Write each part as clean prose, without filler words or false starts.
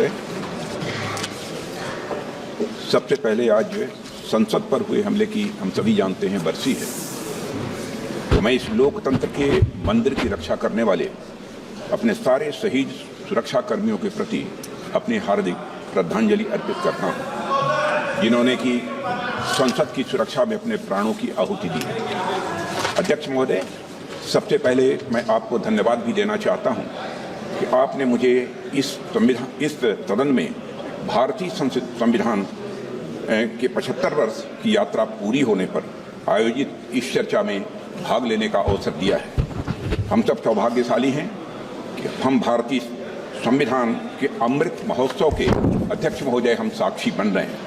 महोदय, सबसे पहले आज संसद पर हुए हमले की हम सभी जानते हैं बरसी है, तो मैं इस लोकतंत्र के मंदिर की रक्षा करने वाले अपने सारे शहीद सुरक्षा कर्मियों के प्रति अपनी हार्दिक श्रद्धांजलि अर्पित करता हूं, जिन्होंने की संसद की सुरक्षा में अपने प्राणों की आहुति दी है। अध्यक्ष महोदय, सबसे पहले मैं आपको धन्यवाद भी देना चाहता हूं कि आपने मुझे इस सदन में भारतीय संविधान के 75 वर्ष की यात्रा पूरी होने पर आयोजित इस चर्चा में भाग लेने का अवसर दिया है। हम सब सौभाग्यशाली हैं कि हम भारतीय संविधान के अमृत महोत्सव के अध्यक्ष महोदय हम साक्षी बन रहे हैं।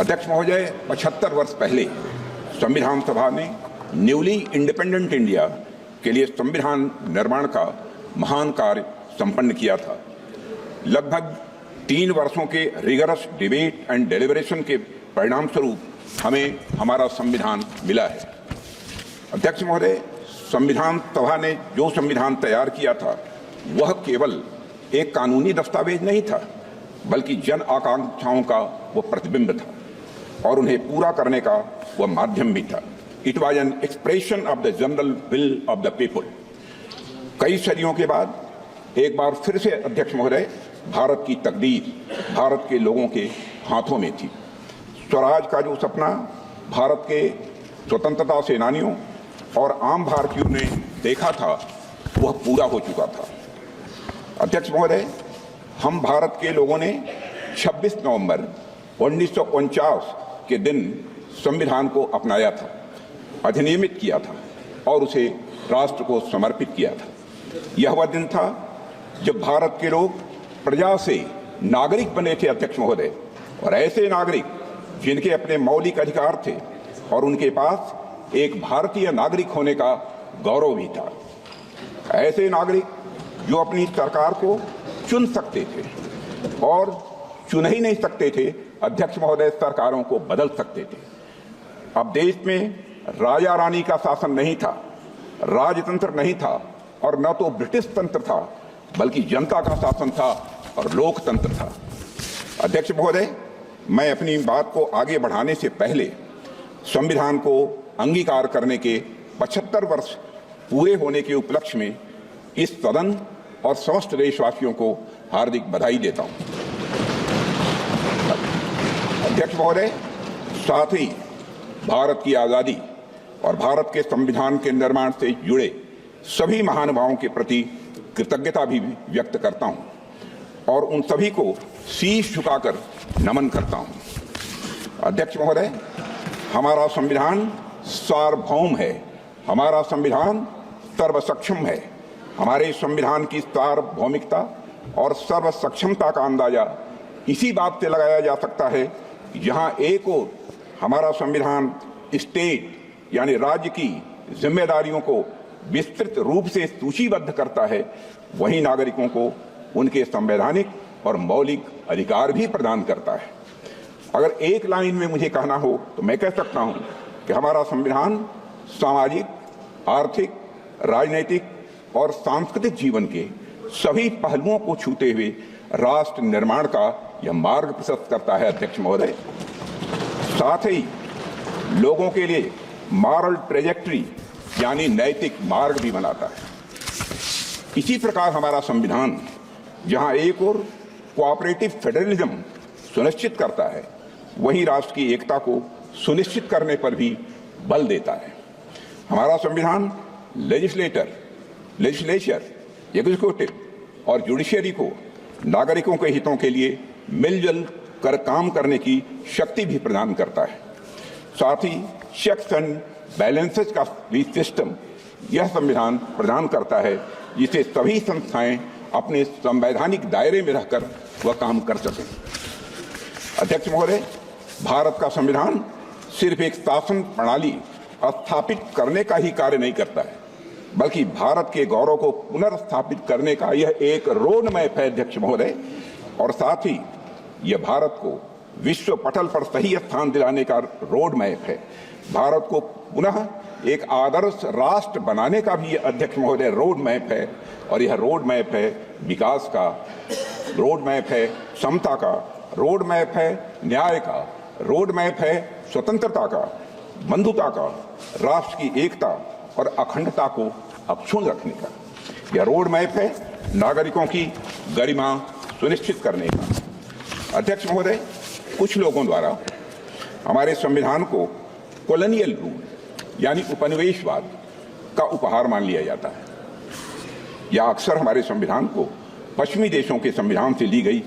अध्यक्ष महोदय, 75 वर्ष पहले संविधान सभा ने न्यूली इंडिपेंडेंट इंडिया के लिए संविधान निर्माण का महान कार्य संपन्न किया था। लगभग 3 वर्षों के रिगरस डिबेट एंड डेलिब्रेशन के परिणाम स्वरूप हमें हमारा संविधान मिला है। अध्यक्ष महोदय, संविधान सभा ने जो संविधान तैयार किया था वह केवल एक कानूनी दस्तावेज नहीं था, बल्कि जन आकांक्षाओं का वह प्रतिबिंब था और उन्हें पूरा करने का वह माध्यम भी था। It was an expression of the general will of the people. कई सदियों के बाद एक बार फिर से अध्यक्ष महोदय, भारत की तकदीर भारत के लोगों के हाथों में थी। स्वराज का जो सपना भारत के स्वतंत्रता सेनानियों और आम भारतीयों ने देखा था वह पूरा हो चुका था। अध्यक्ष महोदय, हम भारत के लोगों ने 26 नवंबर 1949 के दिन संविधान को अपनाया था, अधिनियमित किया था और उसे राष्ट्र को समर्पित किया था। यह वह दिन था जब भारत के लोग प्रजा से नागरिक बने थे अध्यक्ष महोदय, और ऐसे नागरिक जिनके अपने मौलिक अधिकार थे और उनके पास एक भारतीय नागरिक होने का गौरव भी था। ऐसे नागरिक जो अपनी सरकार को चुन सकते थे और चुन ही नहीं सकते थे अध्यक्ष महोदय, सरकारों को बदल सकते थे। अब देश में राजा रानी का शासन नहीं था, राजतंत्र नहीं था और न तो ब्रिटिश तंत्र था, बल्कि जनता का शासन था और लोकतंत्र था। अध्यक्ष महोदय, मैं अपनी बात को आगे बढ़ाने से पहले संविधान को अंगीकार करने के 75 वर्ष पूरे होने के उपलक्ष्य में इस सदन और समस्त देशवासियों को हार्दिक बधाई देता हूं। अध्यक्ष महोदय, साथ ही भारत की आज़ादी और भारत के संविधान के निर्माण से जुड़े सभी महानुभावों के प्रति कृतज्ञता भी व्यक्त करता हूं और उन सभी को शीश झुकाकर नमन करता हूं। अध्यक्ष महोदय, हमारा संविधान सार्वभौम है, हमारा संविधान सर्वसक्षम है। हमारे संविधान की सार्वभौमिकता और सर्वसक्षमता का अंदाजा इसी बात से लगाया जा सकता है कि जहां एक ओर हमारा संविधान स्टेट यानी राज्य की जिम्मेदारियों को विस्तृत रूप से सूचीबद्ध करता है, वहीं नागरिकों को उनके संवैधानिक और मौलिक अधिकार भी प्रदान करता है। अगर एक लाइन में मुझे कहना हो तो मैं कह सकता हूं कि हमारा संविधान सामाजिक, आर्थिक, राजनीतिक और सांस्कृतिक जीवन के सभी पहलुओं को छूते हुए राष्ट्र निर्माण का यह मार्ग प्रशस्त करता है। अध्यक्ष महोदय, साथ ही लोगों के लिए मॉरल ट्रेजेक्ट्री यानी नैतिक मार्ग भी बनाता है। इसी प्रकार हमारा संविधान जहां एक ओर कोऑपरेटिव फेडरलिज्म सुनिश्चित करता है, वहीं राष्ट्र की एकता को सुनिश्चित करने पर भी बल देता है। हमारा संविधान लेजिस्लेचर, एग्जीक्यूटिव और जुडिशरी को नागरिकों के हितों के लिए मिलजुल कर काम करने की शक्ति भी प्रदान करता है। साथ ही चेक्स एंड बैलेंसेस का भी सिस्टम यह संविधान प्रदान करता है, जिसे सभी संस्थाएं अपने संवैधानिक दायरे में रहकर वह काम कर सकें। अध्यक्ष महोदय, भारत का संविधान सिर्फ एक शासन प्रणाली स्थापित करने का ही कार्य नहीं करता है, बल्कि भारत के गौरव को पुनर्स्थापित करने का यह एक रोड मैप है अध्यक्ष महोदय, और साथ ही यह भारत को विश्व पटल पर सही स्थान दिलाने का रोड मैप है। भारत को पुनः एक आदर्श राष्ट्र बनाने का भी यह अध्यक्ष महोदय रोड मैप है, और यह रोड मैप है विकास का। रोड मैप है समता का, रोड मैप है न्याय का, रोड मैप है स्वतंत्रता का, बंधुता का, राष्ट्र की एकता और अखंडता को अक्षुण्ण रखने का। यह रोड मैप है नागरिकों की गरिमा सुनिश्चित करने का। अध्यक्ष महोदय, कुछ लोगों द्वारा हमारे संविधान को कॉलोनियल रूल यानी उपनिवेशवाद का उपहार मान लिया जाता है, या अक्सर हमारे संविधान को पश्चिमी देशों के संविधान से ली गई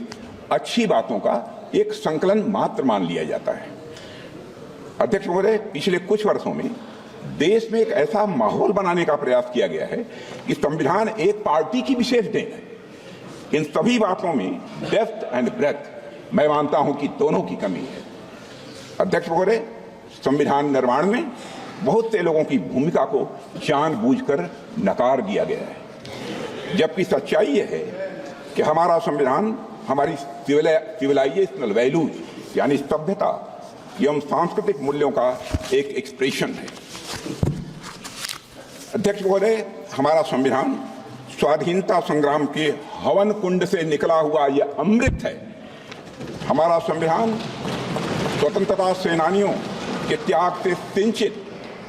अच्छी बातों का एक संकलन मात्र मान लिया जाता है। अध्यक्ष महोदय, पिछले कुछ वर्षों में देश में एक ऐसा माहौल बनाने का प्रयास किया गया है कि संविधान एक पार्टी की विशेष देन है। इन सभी बातों में डेप्थ एंड ब्रेथ मैं मानता हूं कि दोनों की कमी है। अध्यक्ष महोदय, संविधान निर्माण में बहुत से लोगों की भूमिका को जानबूझकर नकार दिया गया है, जबकि सच्चाई यह है कि हमारा संविधान हमारी सिविलाइजेशनल वैल्यूज यानी सभ्यता एवं सांस्कृतिक मूल्यों का एक एक्सप्रेशन है। अध्यक्ष महोदय, हमारा संविधान स्वाधीनता संग्राम के हवन कुंड से निकला हुआ यह अमृत है। हमारा संविधान स्वतंत्रता सेनानियों के त्याग से सिंचित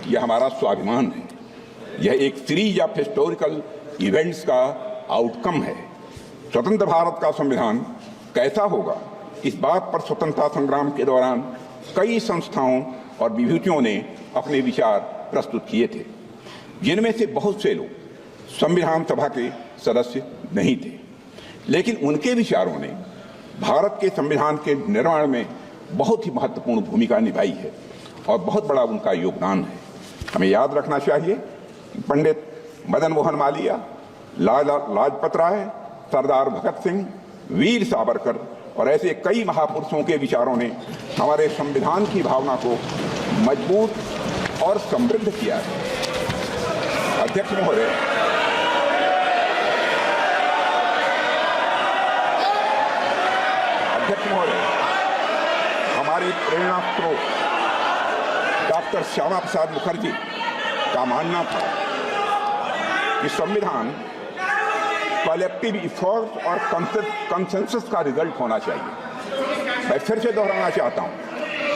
यह हमारा स्वाभिमान है। यह एक सीरीज ऑफ हिस्टोरिकल इवेंट्स का आउटकम है। स्वतंत्र भारत का संविधान कैसा होगा, इस बात पर स्वतंत्रता संग्राम के दौरान कई संस्थाओं और विभूतियों ने अपने विचार प्रस्तुत किए थे, जिनमें से बहुत से लोग संविधान सभा के सदस्य नहीं थे, लेकिन उनके विचारों ने भारत के संविधान के निर्माण में बहुत ही महत्वपूर्ण भूमिका निभाई है और बहुत बड़ा उनका योगदान है। हमें याद रखना चाहिए कि पंडित मदन मोहन मालवीय, लाला लाजपत राय, सरदार भगत सिंह, वीर सावरकर और ऐसे कई महापुरुषों के विचारों ने हमारे संविधान की भावना को मजबूत और समृद्ध किया है। अध्यक्ष महोदय, हमारी प्रेरणा स्रोत डॉक्टर श्यामा प्रसाद मुखर्जी का मानना था कि संविधान कलेक्टिव इफोर्ट और कंसेंसस का रिजल्ट होना चाहिए। मैं फिर से दोहराना चाहता हूं,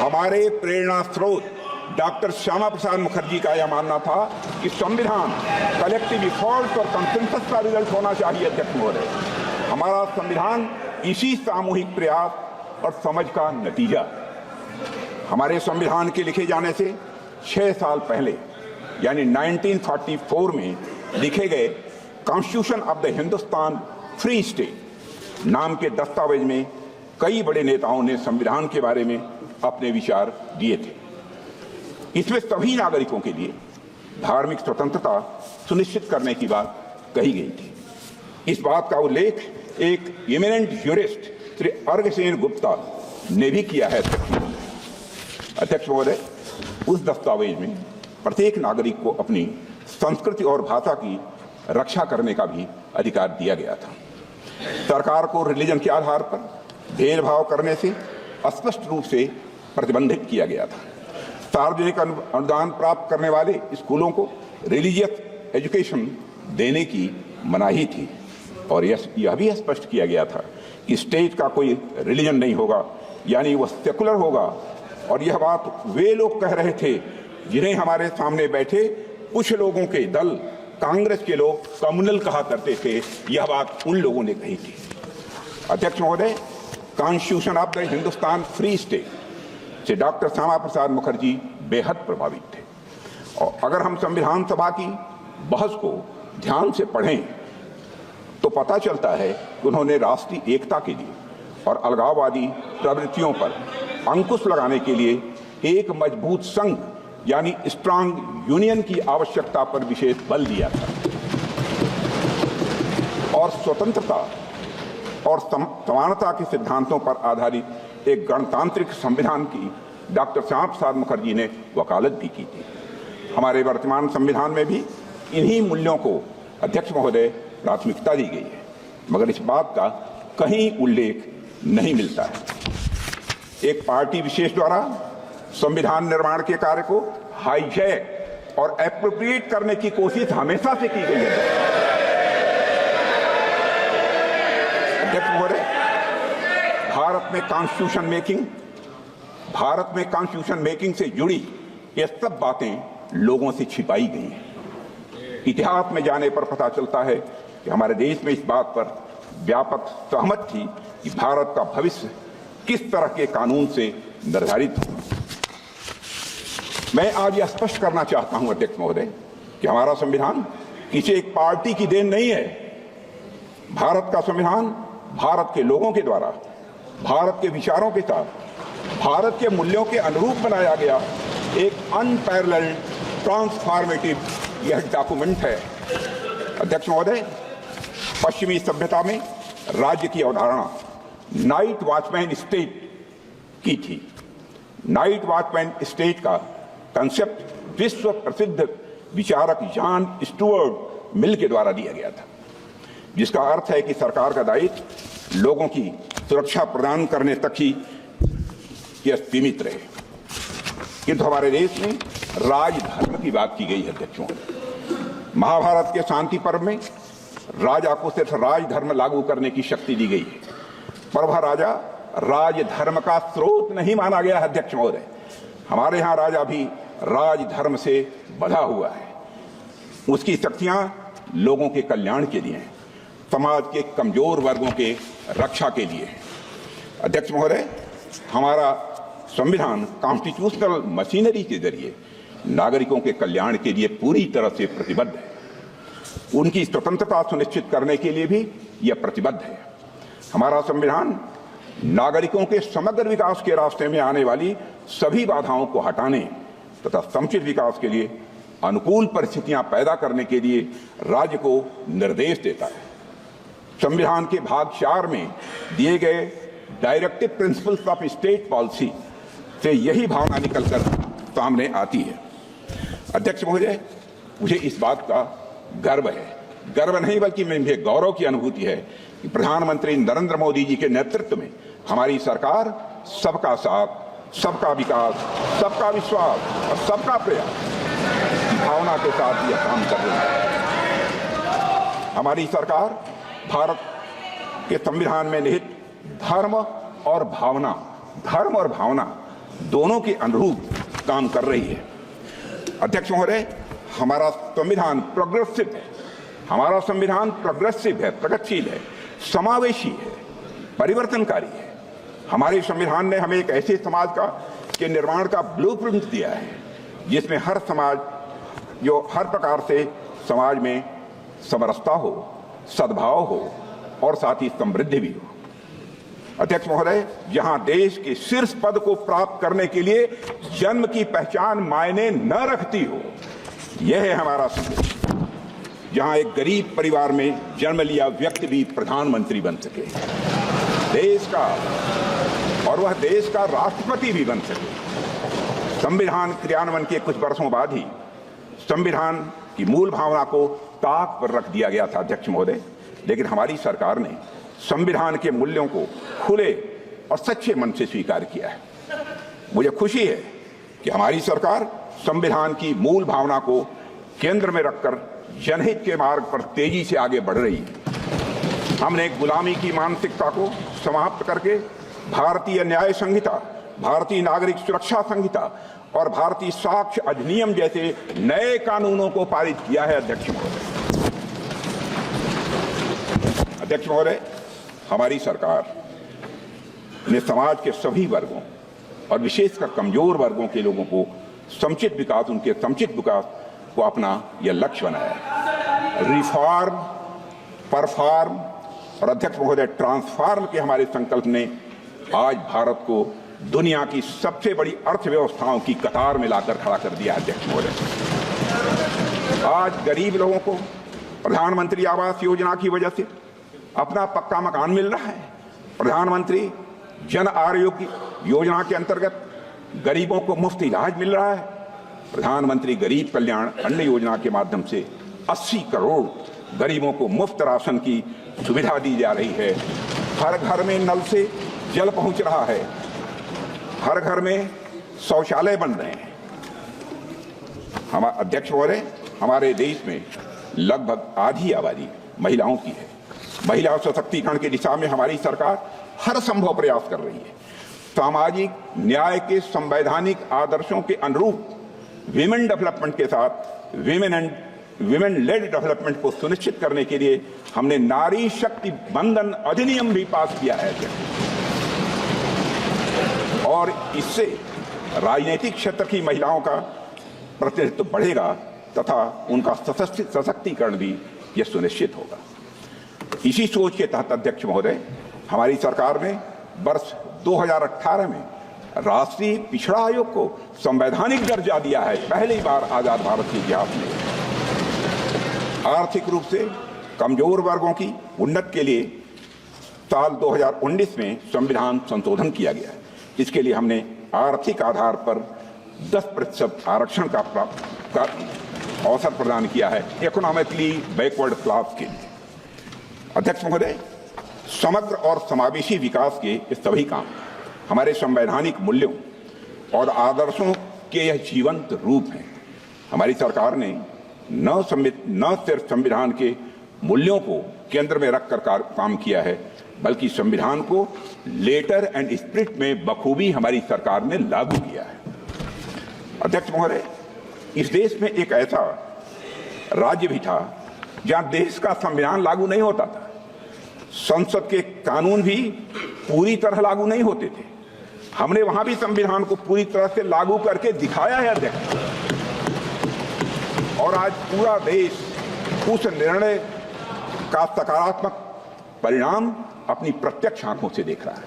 हमारे प्रेरणा स्रोत डॉक्टर श्यामा प्रसाद मुखर्जी का यह मानना था कि संविधान कलेक्टिव इफोर्ट और कंसेंसस का रिजल्ट होना चाहिए। अध्यक्ष महोदय, हमारा संविधान इसी सामूहिक प्रयास और समझ का नतीजा। हमारे संविधान के लिखे जाने से 6 साल पहले यानी 1944 में लिखे गए constitution of the Hindustan free state नाम के दस्तावेज में कई बड़े नेताओं ने संविधान के बारे में अपने विचार दिए थे। इसमें सभी नागरिकों के लिए धार्मिक स्वतंत्रता सुनिश्चित करने की बात कही गई थी। इस बात का उल्लेख एक इमिनेंट ज्यूरिस्ट श्री अर्घसेन गुप्ता ने भी किया है। अध्यक्ष महोदय, उस दस्तावेज में प्रत्येक नागरिक को अपनी संस्कृति और भाषा की रक्षा करने का भी अधिकार दिया गया था। सरकार को रिलीजन के आधार पर भेदभाव करने से स्पष्ट रूप से प्रतिबंधित किया गया था। सार्वजनिक अनुदान प्राप्त करने वाले स्कूलों को रिलीजियस एजुकेशन देने की मनाही थी और यह भी स्पष्ट किया गया था कि स्टेट का कोई रिलीजन नहीं होगा, यानी वह सेकुलर होगा। और यह बात वे लोग कह रहे थे जिन्हें हमारे सामने बैठे कुछ लोगों के दल कांग्रेस के लोग कम्युनल कहा करते थे। यह बात उन लोगों ने कही थी। अध्यक्ष महोदय, constitution of the Hindustan free state से डॉक्टर श्यामा प्रसाद मुखर्जी बेहद प्रभावित थे। और अगर हम संविधान सभा की बहस को ध्यान से पढ़ें तो पता चलता है कि उन्होंने राष्ट्रीय एकता के लिए और अलगाववादी प्रवृत्तियों पर अंकुश लगाने के लिए एक मजबूत संघ यानी स्ट्रांग यूनियन की आवश्यकता पर विशेष बल दिया था और स्वतंत्रता और समानता के सिद्धांतों पर आधारित एक गणतांत्रिक संविधान की डॉक्टर श्यामा प्रसाद मुखर्जी ने वकालत भी की थी। हमारे वर्तमान संविधान में भी इन्हीं मूल्यों को अध्यक्ष महोदय प्राथमिकता दी गई है, मगर इस बात का कहीं उल्लेख नहीं मिलता है। एक पार्टी विशेष द्वारा संविधान निर्माण के कार्य को हाईजैक और एप्रोप्रिएट करने की कोशिश हमेशा से की गई है। अध्यक्ष महोदय, भारत में कॉन्स्टिट्यूशन मेकिंग से जुड़ी ये सब बातें लोगों से छिपाई गई हैं। इतिहास में जाने पर पता चलता है कि हमारे देश में इस बात पर व्यापक सहमत थी कि भारत का भविष्य किस तरह के कानून से निर्धारित हो। मैं आज यह स्पष्ट करना चाहता हूं अध्यक्ष महोदय कि हमारा संविधान किसी एक पार्टी की देन नहीं है। भारत का संविधान भारत के लोगों के द्वारा भारत के विचारों के साथ भारत के मूल्यों के अनुरूप बनाया गया एक अनपैरेलल्ड ट्रांसफॉर्मेटिव यह डॉक्यूमेंट है। अध्यक्ष महोदय, पश्चिमी सभ्यता में राज्य की अवधारणा नाइट वॉचमैन स्टेट की थी। नाइट वॉचमैन स्टेट का कंसेप्ट विश्व प्रसिद्ध विचारक जॉन स्टुअर्ट मिल के द्वारा दिया गया था, जिसका अर्थ है कि सरकार का दायित्व लोगों की सुरक्षा प्रदान करने तक ही यह सीमित रहे। किंतु हमारे देश में राजधर्म की बात की गई है। अध्यक्षों, महाभारत के शांति पर्व में राजा को सिर्फ राजधर्म लागू करने की शक्ति दी गई है, पर वह राजा राजधर्म का स्रोत नहीं माना गया है। अध्यक्ष महोदय, हमारे यहाँ राजा भी राजधर्म से बंधा हुआ है। उसकी शक्तियां लोगों के कल्याण के लिए, समाज के कमजोर वर्गों के रक्षा के लिए। अध्यक्ष महोदय, हमारा संविधान कॉन्स्टिट्यूशनल मशीनरी के जरिए नागरिकों के कल्याण के लिए पूरी तरह से प्रतिबद्ध है। उनकी स्वतंत्रता सुनिश्चित करने के लिए भी यह प्रतिबद्ध है। हमारा संविधान नागरिकों के समग्र विकास के रास्ते में आने वाली सभी बाधाओं को हटाने तथा समुचित विकास के लिए अनुकूल परिस्थितियां पैदा करने के लिए राज्य को निर्देश देता है। संविधान के भाग 4 में दिए गए directive principles of state policy से यही भावना निकलकर सामने आती है। अध्यक्ष महोदय, मुझे इस बात का गर्व है, गर्व नहीं बल्कि मुझे गौरव की अनुभूति है कि प्रधानमंत्री नरेंद्र मोदी जी के नेतृत्व में हमारी सरकार सबका साथ, सबका विकास, सबका विश्वास और सबका प्रयास की भावना के साथ यह काम कर रही है। हमारी सरकार भारत के संविधान में निहित धर्म और भावना दोनों के अनुरूप काम कर रही है। अध्यक्ष महोदय, हमारा संविधान प्रोग्रेसिव है। हमारा संविधान प्रोग्रेसिव है, प्रगतिशील है, समावेशी है, परिवर्तनकारी है। हमारे संविधान ने हमें एक ऐसे समाज के निर्माण का ब्लूप्रिंट दिया है जिसमें हर प्रकार से समाज में समरसता हो, सद्भाव हो और साथ ही समृद्धि भी हो। अध्यक्ष महोदय, जहां देश के शीर्ष पद को प्राप्त करने के लिए जन्म की पहचान मायने न रखती हो, यह है हमारा संदेश। जहां एक गरीब परिवार में जन्म लिया व्यक्ति भी प्रधानमंत्री बन सके, देश का और वह देश का राष्ट्रपति भी बन सके। संविधान क्रियान्वयन के कुछ वर्षों बाद ही संविधान की मूल भावना को ताक पर रख दिया गया था। अध्यक्ष महोदय, लेकिन हमारी सरकार ने संविधान के मूल्यों को खुले और सच्चे मन से स्वीकार किया है। मुझे खुशी है कि हमारी सरकार संविधान की मूल भावना को केंद्र में रखकर जनहित के मार्ग पर तेजी से आगे बढ़ रही है। हमने गुलामी की मानसिकता को समाप्त करके भारतीय न्याय संहिता, भारतीय नागरिक सुरक्षा संहिता और भारतीय साक्ष्य अधिनियम जैसे नए कानूनों को पारित किया है। अध्यक्ष महोदय, हमारी सरकार ने समाज के सभी वर्गों और विशेषकर कमजोर वर्गों के लोगों को समुचित विकास को अपना यह लक्ष्य बनाया है। रिफॉर्म, परफॉर्म और अध्यक्ष महोदय ट्रांसफॉर्म के हमारे संकल्प ने आज भारत को दुनिया की सबसे बड़ी अर्थव्यवस्थाओं की कतार में लाकर खड़ा कर दिया। अध्यक्ष महोदय, आज गरीब लोगों को प्रधानमंत्री आवास योजना की वजह से अपना पक्का मकान मिल रहा है। प्रधानमंत्री जन आरोग्य योजना के अंतर्गत गरीबों को मुफ्त इलाज मिल रहा है। प्रधानमंत्री गरीब कल्याण अन्न योजना के माध्यम से 80 करोड़ गरीबों को मुफ्त राशन की सुविधा दी जा रही है। हर घर में नल से जल पहुंच रहा है, हर घर में शौचालय बन रहे हैं। अध्यक्ष महोदय, हमारे देश में लगभग आधी आबादी महिलाओं की है। महिला सशक्तिकरण की दिशा में हमारी सरकार हर संभव प्रयास कर रही है। सामाजिक न्याय के संवैधानिक आदर्शों के अनुरूप विमेन डेवलपमेंट के साथ विमेन लेड डेवलपमेंट को सुनिश्चित करने के लिए हमने नारी शक्ति बंधन अधिनियम भी पास किया है और इससे राजनीतिक क्षेत्र की महिलाओं का प्रतिनिधित्व बढ़ेगा तथा उनका सशक्तिकरण भी यह सुनिश्चित होगा। इसी सोच के तहत अध्यक्ष महोदय, हमारी सरकार ने वर्ष 2018 में राष्ट्रीय पिछड़ा आयोग को संवैधानिक दर्जा दिया है, पहली बार आजाद भारत के इतिहास में। आर्थिक रूप से कमजोर वर्गों की उन्नति के लिए साल 2019 में संविधान संशोधन किया गया है। इसके लिए हमने आर्थिक आधार पर 10% आरक्षण का अवसर प्रदान किया है इकोनॉमिकली बैकवर्ड क्लास के लिए। अध्यक्ष महोदय, समग्र और समावेशी विकास के ये सभी काम हमारे संवैधानिक मूल्यों और आदर्शों के यह जीवंत रूप हैं। हमारी सरकार ने न सिर्फ संविधान के मूल्यों को केंद्र में रखकर काम किया है, बल्कि संविधान को लेटर एंड स्पिरिट में बखूबी हमारी सरकार ने लागू किया है। अध्यक्ष महोदय, इस देश में एक ऐसा राज्य भी था जहां देश का संविधान लागू नहीं होता था, संसद के कानून भी पूरी तरह लागू नहीं होते थे। हमने वहां भी संविधान को पूरी तरह से लागू करके दिखाया है अध्यक्ष, और आज पूरा देश उस निर्णय का सकारात्मक परिणाम अपनी प्रत्यक्ष आंखों से देख रहा है।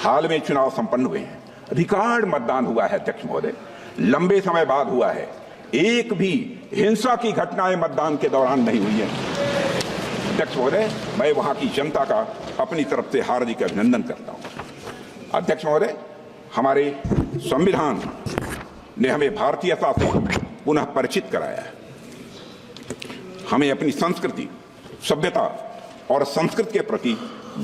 हाल में चुनाव संपन्न हुए हैं, रिकॉर्ड मतदान हुआ है अध्यक्ष महोदय, लंबे समय बाद हुआ है। एक भी हिंसा की घटनाएं मतदान के दौरान नहीं हुई है। अध्यक्ष महोदय, मैं वहां की जनता का अपनी तरफ से हार्दिक अभिनंदन करता हूं। अध्यक्ष महोदय, हमारे संविधान ने हमें भारतीयता से पुनः परिचित कराया है। हमें अपनी संस्कृति, सभ्यता और संस्कृति के प्रति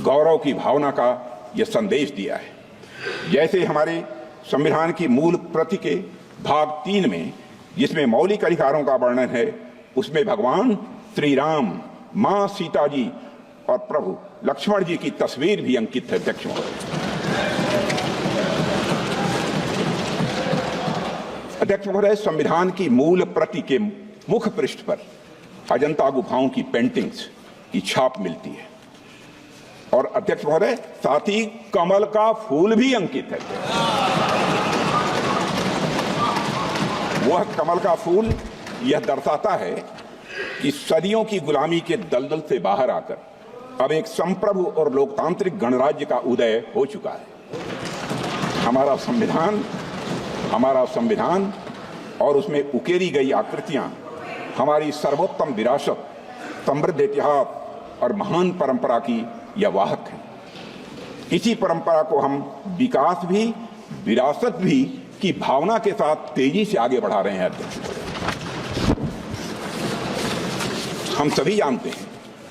गौरव की भावना का यह संदेश दिया है। जैसे हमारे संविधान की मूल प्रति के भाग 3 में, जिसमें मौलिक अधिकारों का वर्णन है, उसमें भगवान श्री राम, मां सीता जी और प्रभु लक्ष्मण जी की तस्वीर भी अंकित है। अध्यक्ष महोदय, संविधान की मूल प्रति के मुख पृष्ठ पर अजंता गुफाओं की पेंटिंग्स की छाप मिलती है और अध्यक्ष महोदय, साथ ही कमल का फूल भी अंकित है। वह कमल का फूल यह दर्शाता है कि सदियों की गुलामी के दलदल से बाहर आकर अब एक संप्रभु और लोकतांत्रिक गणराज्य का उदय हो चुका है। हमारा संविधान और उसमें उकेरी गई आकृतियां हमारी सर्वोत्तम विरासत, समृद्ध इतिहास और महान परंपरा की यह वाहक है। इसी परंपरा को हम विकास भी, विरासत भी की भावना के साथ तेजी से आगे बढ़ा रहे हैं। हम सभी जानते हैं,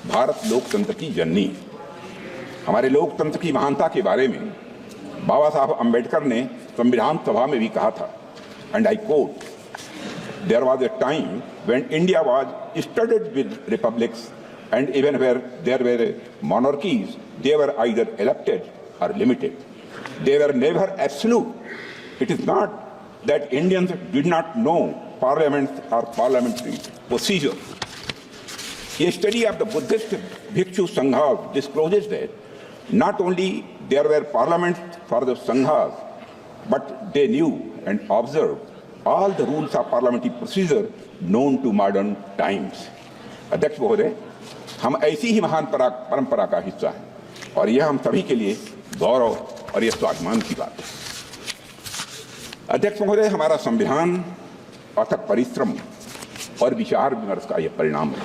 भारत लोकतंत्र की जननी है। हमारे लोकतंत्र की महानता के बारे में बाबा साहब अम्बेडकर ने संविधान सभा में भी कहा था, and I quote, there was a time when India was studded with republics and even where there were monarchies, they were either elected or limited. They were never absolute. It is not that Indians did not know parliaments or parliamentary procedure. A study of the Buddhist Bhikshu Sanghas discloses that not only there were parliaments for the Sanghas, but they knew and observed all the rules of parliamentary procedure known to modern times. अध्यक्ष महोदय, हम ऐसी ही महान परंपरा का हिस्सा हैं और यह हम सभी के लिए गौरव और यह स्वाभिमान की बात है। अध्यक्ष महोदय, हमारा संविधान अथक परिश्रम और विचार विमर्श का यह परिणाम है।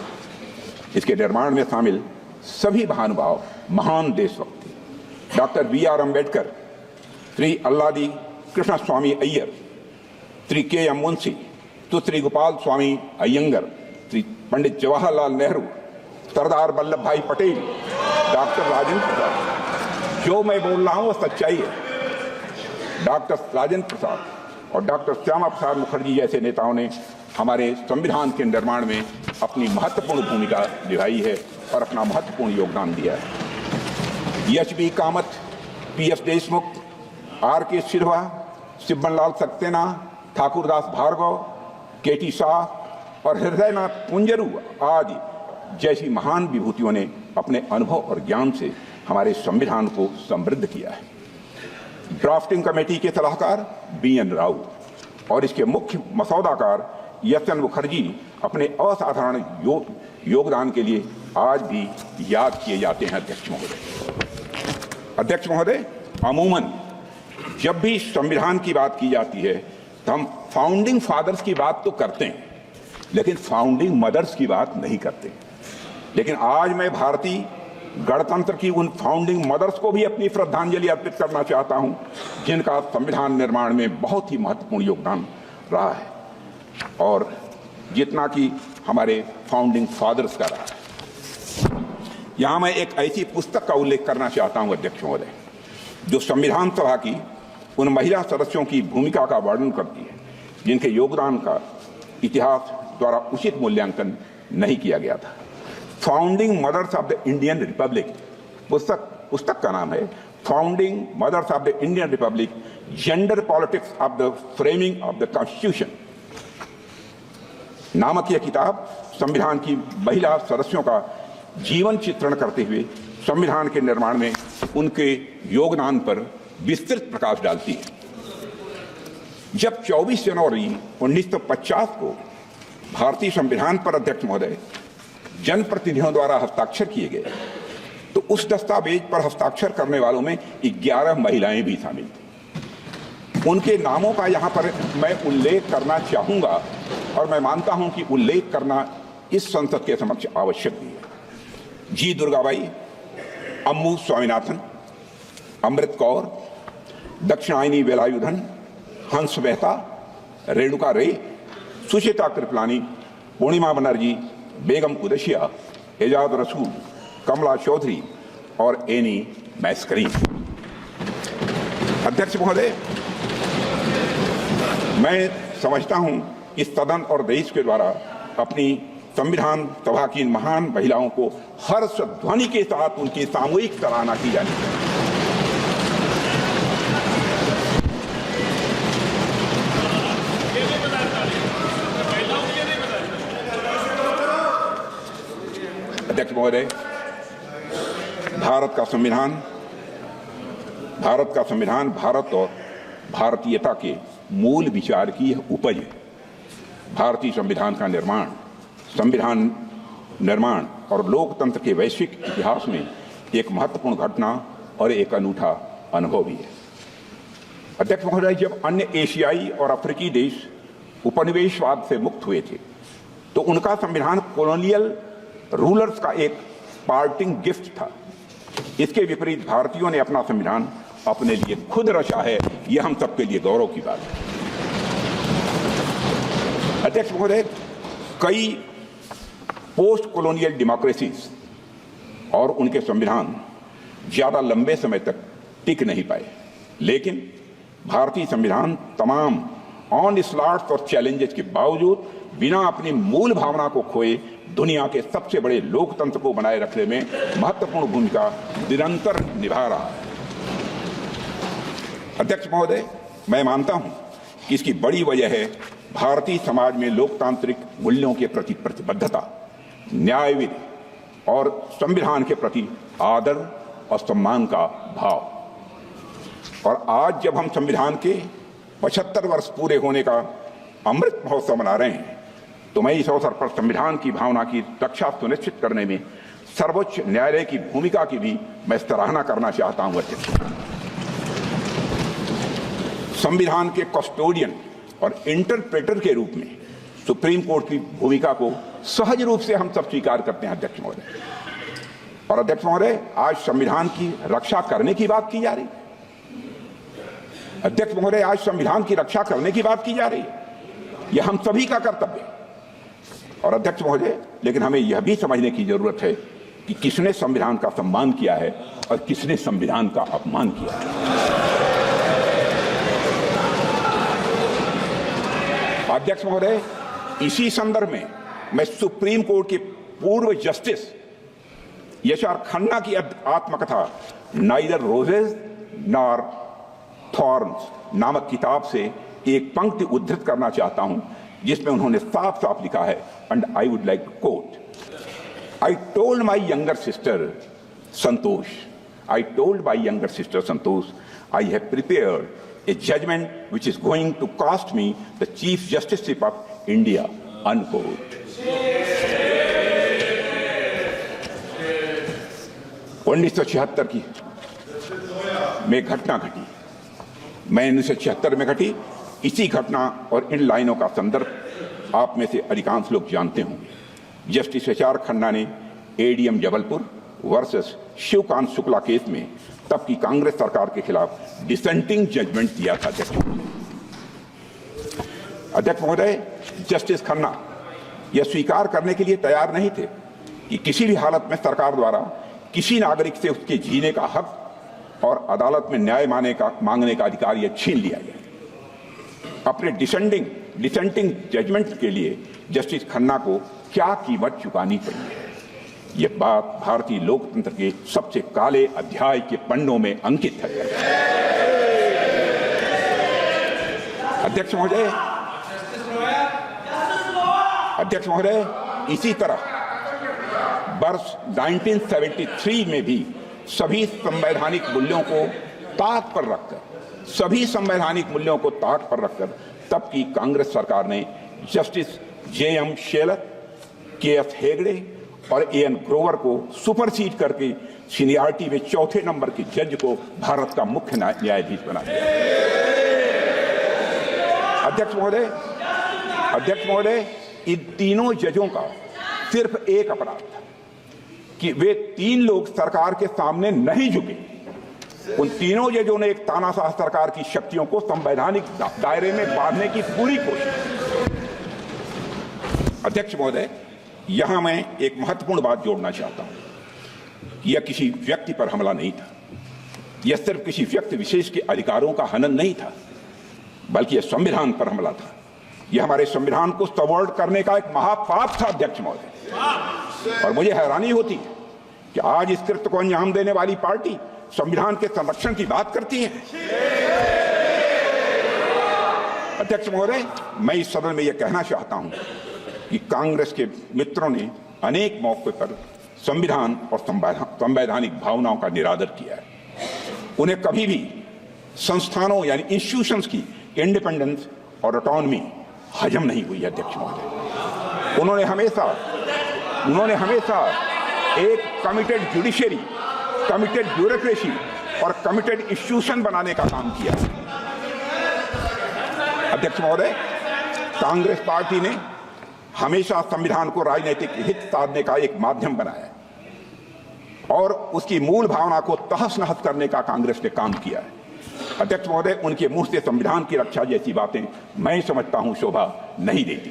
इसके निर्माण में शामिल सभी महानुभाव, महान देशभक्त, डॉक्टर बी.आर. अम्बेडकर, श्री अल्लादी कृष्ण स्वामी अय्यर, श्री के.एम. मुंशी, सुश्री गोपाल स्वामी अयंगर, श्री पंडित जवाहरलाल नेहरू, सरदार वल्लभ भाई पटेल, डॉक्टर राजेंद्र प्रसाद, जो मैं बोल रहा हूं वो सच्चाई है। डॉक्टर राजेंद्र प्रसाद और डॉक्टर श्यामा प्रसाद मुखर्जी जैसे नेताओं ने हमारे संविधान के निर्माण में अपनी महत्वपूर्ण भूमिका निभाई है। और अपना महत्वपूर्ण योगदान दिया है। HB. Kamat, PS. Deshmukh, R K. सिल्वा, सिब्बनलाल सक्सेना, ठाकुरदास भार्गव, के.टी. शाह और हृदयनाथ कुंजरू आदि जैसी महान विभूतियों ने अपने अनुभव और ज्ञान से हमारे संविधान को समृद्ध किया है। ड्राफ्टिंग कमेटी के सलाहकार बी.एन. राव और इसके मुख्य मसौदाकार एस.एन. मुखर्जी अपने असाधारण योगदान के लिए आज भी याद किए जाते हैं। अध्यक्ष महोदय, अमूमन जब भी संविधान की बात की जाती है तो हम फाउंडिंग फादर्स की बात तो करते हैं, लेकिन फाउंडिंग मदर्स की बात नहीं करते। लेकिन आज मैं भारतीय गणतंत्र की उन फाउंडिंग मदर्स को भी अपनी श्रद्धांजलि अर्पित करना चाहता हूं, जिनका संविधान निर्माण में बहुत ही महत्वपूर्ण योगदान रहा है और जितना कि हमारे फाउंडिंग फादर्स का रहा है। यहां मैं एक ऐसी पुस्तक का उल्लेख करना चाहता हूं अध्यक्ष महोदय, जो संविधान सभा की उन महिला सदस्यों की भूमिका का वर्णन करती है जिनके योगदान का इतिहास द्वारा उचित मूल्यांकन नहीं किया गया था। Founding mothers of the Indian republic पुस्तक का नाम है founding mothers of the Indian republic, gender politics of the framing of the constitution नामक यह किताब संविधान की महिला सदस्यों का जीवन चित्रण करते हुए संविधान के निर्माण में उनके योगदान पर विस्तृत प्रकाश डालती है। जब 24 जनवरी 1950 को भारतीय संविधान पर अध्यक्ष महोदय जनप्रतिनिधियों द्वारा हस्ताक्षर किए गए तो उस दस्तावेज पर हस्ताक्षर करने वालों में 11 महिलाएं भी शामिल थीं। उनके नामों का यहाँ पर मैं उल्लेख करना चाहूंगा और मैं मानता हूं कि उल्लेख करना इस संसद के समक्ष आवश्यक भी है। जी. दुर्गाबाई, अम्मू स्वामीनाथन, अमृत कौर, दक्षिणायनी वेलायुधन, हंस मेहता, रेणुका रे, सुचिता कृपलानी, पूर्णिमा बनर्जी, बेगम कुरैशिया, एजाज रसूल, कमला चौधरी और एनी मैस्करीन। अध्यक्ष महोदय, मैं समझता हूं इस सदन और देश के द्वारा अपनी संविधान सभा की महान महिलाओं को हर्ष ध्वनि के साथ उनकी सामूहिक सराहना की जानी चाहिए। अध्यक्ष महोदय, भारत का संविधान भारत और भारतीयता के मूल विचार की यह उपज है। भारतीय संविधान निर्माण और लोकतंत्र के वैश्विक इतिहास में एक महत्वपूर्ण घटना और एक अनूठा अनुभव भी है। अध्यक्ष महोदय, जब अन्य एशियाई और अफ्रीकी देश उपनिवेशवाद से मुक्त हुए थे तो उनका संविधान कॉलोनियल रूलर्स का एक पार्टिंग गिफ्ट था। इसके विपरीत भारतीयों ने अपना संविधान अपने लिए खुद रचा है। यह हम सबके लिए गौरव की बात है। अध्यक्ष महोदय, कई पोस्ट कॉलोनियल डेमोक्रेसीज और उनके संविधान ज्यादा लंबे समय तक टिक नहीं पाए, लेकिन भारतीय संविधान तमाम ऑनस्लॉट्स और चैलेंजेस के बावजूद बिना अपनी मूल भावना को खोए दुनिया के सबसे बड़े लोकतंत्र को बनाए रखने में महत्वपूर्ण भूमिका निरंतर निभा रहा है। अध्यक्ष महोदय, मैं मानता हूं कि इसकी बड़ी वजह है भारतीय समाज में लोकतांत्रिक मूल्यों के प्रति प्रतिबद्धता, न्याय विधि और संविधान के प्रति आदर और सम्मान का भाव। और आज जब हम संविधान के 75 वर्ष पूरे होने का अमृत महोत्सव मना रहे हैं तो मैं इस अवसर पर संविधान की भावना की रक्षा सुनिश्चित करने में सर्वोच्च न्यायालय की भूमिका की भी मैं सराहना करना चाहता हूं। संविधान के कस्टोडियन और इंटरप्रेटर के रूप में सुप्रीम कोर्ट की भूमिका को सहज रूप से हम सब स्वीकार करते हैं। अध्यक्ष महोदय, और अध्यक्ष महोदय, आज संविधान की रक्षा करने की बात की जा रही। अध्यक्ष महोदय, आज संविधान की रक्षा करने की बात की जा रही है। यह हम सभी का कर्तव्य है। और अध्यक्ष महोदय, लेकिन हमें यह भी समझने की जरूरत है कि किसने संविधान का सम्मान किया है और किसने संविधान का अपमान किया है। अध्यक्ष महोदय, इसी संदर्भ में मैं सुप्रीम कोर्ट के पूर्व जस्टिस यशआर खन्ना की आत्मकथा नाइदर रोजेज नॉर थॉर्न्स नामक किताब से एक पंक्ति उद्धृत करना चाहता हूं, जिसमें उन्होंने साफ साफ लिखा है, and I would like to quote, I told my younger sister Santosh, I have prepared a judgment which is going to cost me the Chief Justiceship of India, unquote. 1976 की में घटना घटी, मैं 1976 में घटी। इसी घटना और इन लाइनों का संदर्भ आप में से अधिकांश लोग जानते होंगे। जस्टिस यशआर खन्ना ने ADM Jabalpur versus Shivkant Shukla case में तब की कांग्रेस सरकार के खिलाफ डिसेंटिंग जजमेंट दिया था। अध्यक्ष महोदय, जस्टिस खन्ना यह स्वीकार करने के लिए तैयार नहीं थे कि किसी भी हालत में सरकार द्वारा किसी नागरिक से उसके जीने का हक और अदालत में न्याय मांगने का अधिकार यह छीन लिया गया। अपने डिसेंटिंग जजमेंट के लिए जस्टिस खन्ना को क्या कीमत चुकानी पड़ी है, यह बात भारतीय लोकतंत्र के सबसे काले अध्याय के पन्नों में अंकित है। अध्यक्ष महोदय, इसी तरह वर्ष 1973 में भी सभी संवैधानिक मूल्यों को ताक पर रखकर तब की कांग्रेस सरकार ने justice JM Shelat, KS Hegde और एएन ग्रोवर को सुपरसीड करके सीनियरिटी में चौथे नंबर के जज को भारत का मुख्य न्यायाधीश बना दिया। अध्यक्ष महोदय, इन तीनों जजों का सिर्फ एक अपराध था कि वे तीन लोग सरकार के सामने नहीं झुके। उन तीनों जजों ने एक तानाशाह सरकार की शक्तियों को संवैधानिक दायरे में बांधने की पूरी कोशिश की। अध्यक्ष महोदय, यहां मैं एक महत्वपूर्ण बात जोड़ना चाहता हूं कि यह किसी व्यक्ति पर हमला नहीं था, यह सिर्फ किसी व्यक्ति विशेष के अधिकारों का हनन नहीं था, बल्कि यह संविधान पर हमला था। यह हमारे संविधान को सबवर्ट करने का एक महापाप था। अध्यक्ष महोदय, और मुझे हैरानी होती है कि आज इस कृत्य को अंजाम देने वाली पार्टी संविधान के संरक्षण की बात करती है। अध्यक्ष महोदय, मैं इस सदन में यह कहना चाहता हूं कि कांग्रेस के मित्रों ने अनेक मौकों पर संविधान और संवैधानिक भावनाओं का निरादर किया है। उन्हें कभी भी संस्थानों यानी इंस्टीट्यूशंस की इंडिपेंडेंस और ऑटोनॉमी हजम नहीं हुई। अध्यक्ष महोदय, उन्होंने हमेशा एक कमिटेड जुडिशरी, कमिटेड ब्यूरोक्रेसी और कमिटेड इंस्टीट्यूशन बनाने का काम किया। अध्यक्ष महोदय, कांग्रेस पार्टी ने हमेशा संविधान को राजनीतिक हित साधने का एक माध्यम बनाया और उसकी मूल भावना को तहस नहस करने का कांग्रेस ने काम किया है। अध्यक्ष महोदय, उनके मुंह से संविधान की रक्षा जैसी बातें मैं समझता हूं शोभा नहीं देती।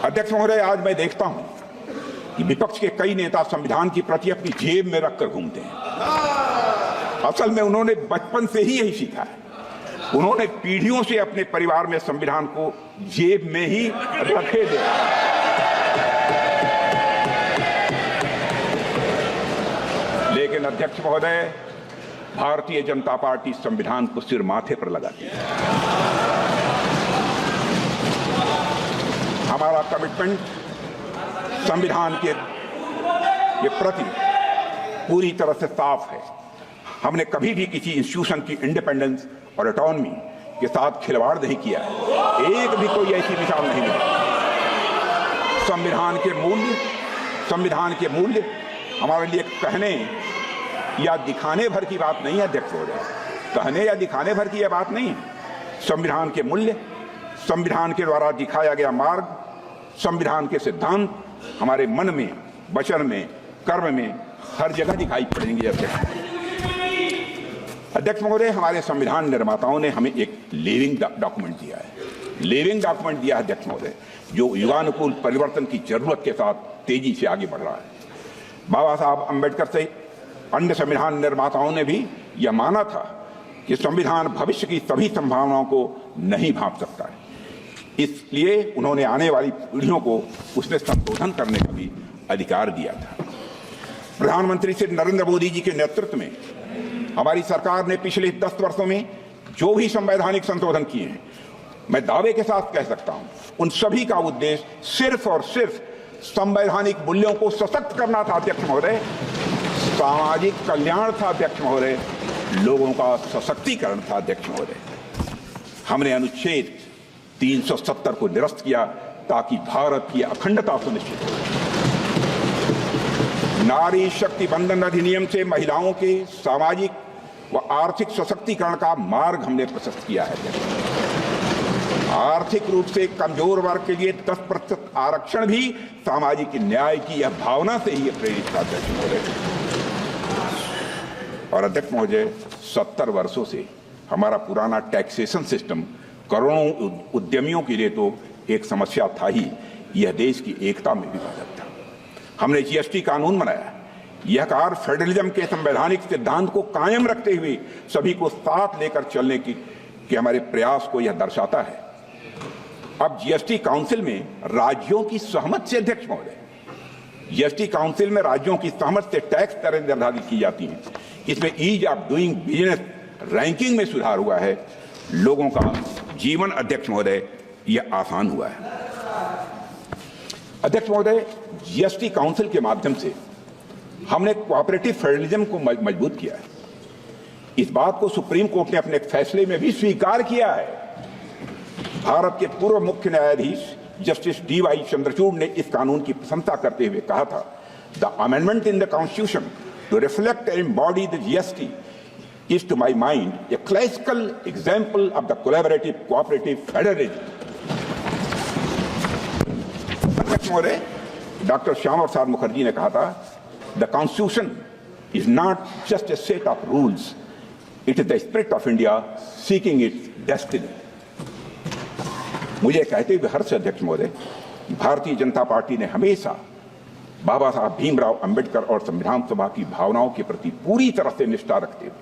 अध्यक्ष महोदय, आज मैं देखता हूं कि विपक्ष के कई नेता संविधान की प्रति अपनी जेब में रखकर घूमते हैं। असल में उन्होंने बचपन से ही यही सीखा है। उन्होंने पीढ़ियों से अपने परिवार में संविधान को जेब में ही रखे देखा। लेकिन अध्यक्ष महोदय, भारतीय जनता पार्टी संविधान को सिर माथे पर लगाती है। हमारा कमिटमेंट संविधान के प्रति पूरी तरह से साफ है। हमने कभी भी किसी इंस्टीट्यूशन की इंडिपेंडेंस और ऑटोनॉमी के साथ खिलवाड़ नहीं किया है। एक भी कोई ऐसी मिसाल नहीं मिली। संविधान के मूल्य हमारे लिए कहने या दिखाने भर की बात नहीं है। अध्यक्ष महोदय, कहने या दिखाने भर की यह बात नहीं है। संविधान के मूल्य, संविधान के द्वारा दिखाया गया मार्ग, संविधान के सिद्धांत हमारे मन में, वचन में, कर्म में हर जगह दिखाई पड़ेंगे। अध्यक्ष महोदय, हमारे संविधान निर्माताओं ने हमें एक लिविंग डॉक्यूमेंट दिया है। अध्यक्ष महोदय, जो युगानुकूल परिवर्तन की जरूरत के साथ तेजी से आगे बढ़ रहा है। बाबा साहब अम्बेडकर से अन्य संविधान निर्माताओं ने भी यह माना था कि संविधान भविष्य की सभी संभावनाओं को नहीं भांप सकता है। इसलिए उन्होंने आने वाली पीढ़ियों को उसमें संशोधन करने का भी अधिकार दिया था। प्रधानमंत्री श्री नरेंद्र मोदी जी के नेतृत्व में हमारी सरकार ने पिछले 10 वर्षों में जो भी संवैधानिक संशोधन किए हैं, मैं दावे के साथ कह सकता हूं, उन सभी का उद्देश्य सिर्फ और सिर्फ संवैधानिक मूल्यों को सशक्त करना था अध्यक्ष महोदय, सामाजिक कल्याण था अध्यक्ष महोदय, लोगों का सशक्तिकरण था अध्यक्ष महोदय। हमने अनुच्छेद 370 को निरस्त किया ताकि भारत की अखंडता सुनिश्चित हो। नारी शक्ति बंधन अधिनियम से महिलाओं के सामाजिक व आर्थिक सशक्तिकरण का मार्ग हमने प्रशस्त किया है। आर्थिक रूप से कमजोर वर्ग के लिए 10% आरक्षण भी सामाजिक न्याय की यह भावना से ही प्रेरित था अध्यक्ष महोदय। और अध्यक्ष महोदय, 70 वर्षों से हमारा पुराना टैक्सेशन सिस्टम करोड़ों उद्यमियों के लिए तो एक समस्या था ही, यह देश की एकता में भी बाधक था। हमने जीएसटी कानून बनाया। यह कार्य फेडरलिज्म के संवैधानिक सिद्धांत को कायम रखते हुए सभी को साथ लेकर चलने की हमारे प्रयास को यह दर्शाता है। अब जीएसटी काउंसिल में राज्यों की सहमति से अध्यक्ष महोदय, जीएसटी काउंसिल में राज्यों की सहमति से टैक्स दरें निर्धारित की जाती हैं। इसमें ease of doing business ranking में सुधार हुआ है। लोगों का जीवन अध्यक्ष महोदय यह आसान हुआ है। अध्यक्ष महोदय, जीएसटी काउंसिल के माध्यम से हमने कोऑपरेटिव फेडरलिज्म को मजबूत किया है। इस बात को सुप्रीम कोर्ट ने अपने फैसले में भी स्वीकार किया है। भारत के पूर्व मुख्य न्यायाधीश जस्टिस डीवाई चंद्रचूड़ ने इस कानून की प्रशंसा करते हुए कहा था, the amendment in the constitution to reflect and embody the GST is to my mind a classical example of the collaborative cooperative federalism. अध्यक्ष महोदय, डॉक्टर श्यामा प्रसाद मुखर्जी ने कहा था, the constitution is not just a set of rules, it is the spirit of India seeking its destiny. मुझे कहते हुए हर्ष अध्यक्ष महोदय, भारतीय जनता पार्टी ने हमेशा बाबा साहब भीमराव अंबेडकर और संविधान सभा की भावनाओं के प्रति पूरी तरह से निष्ठा रखते हुए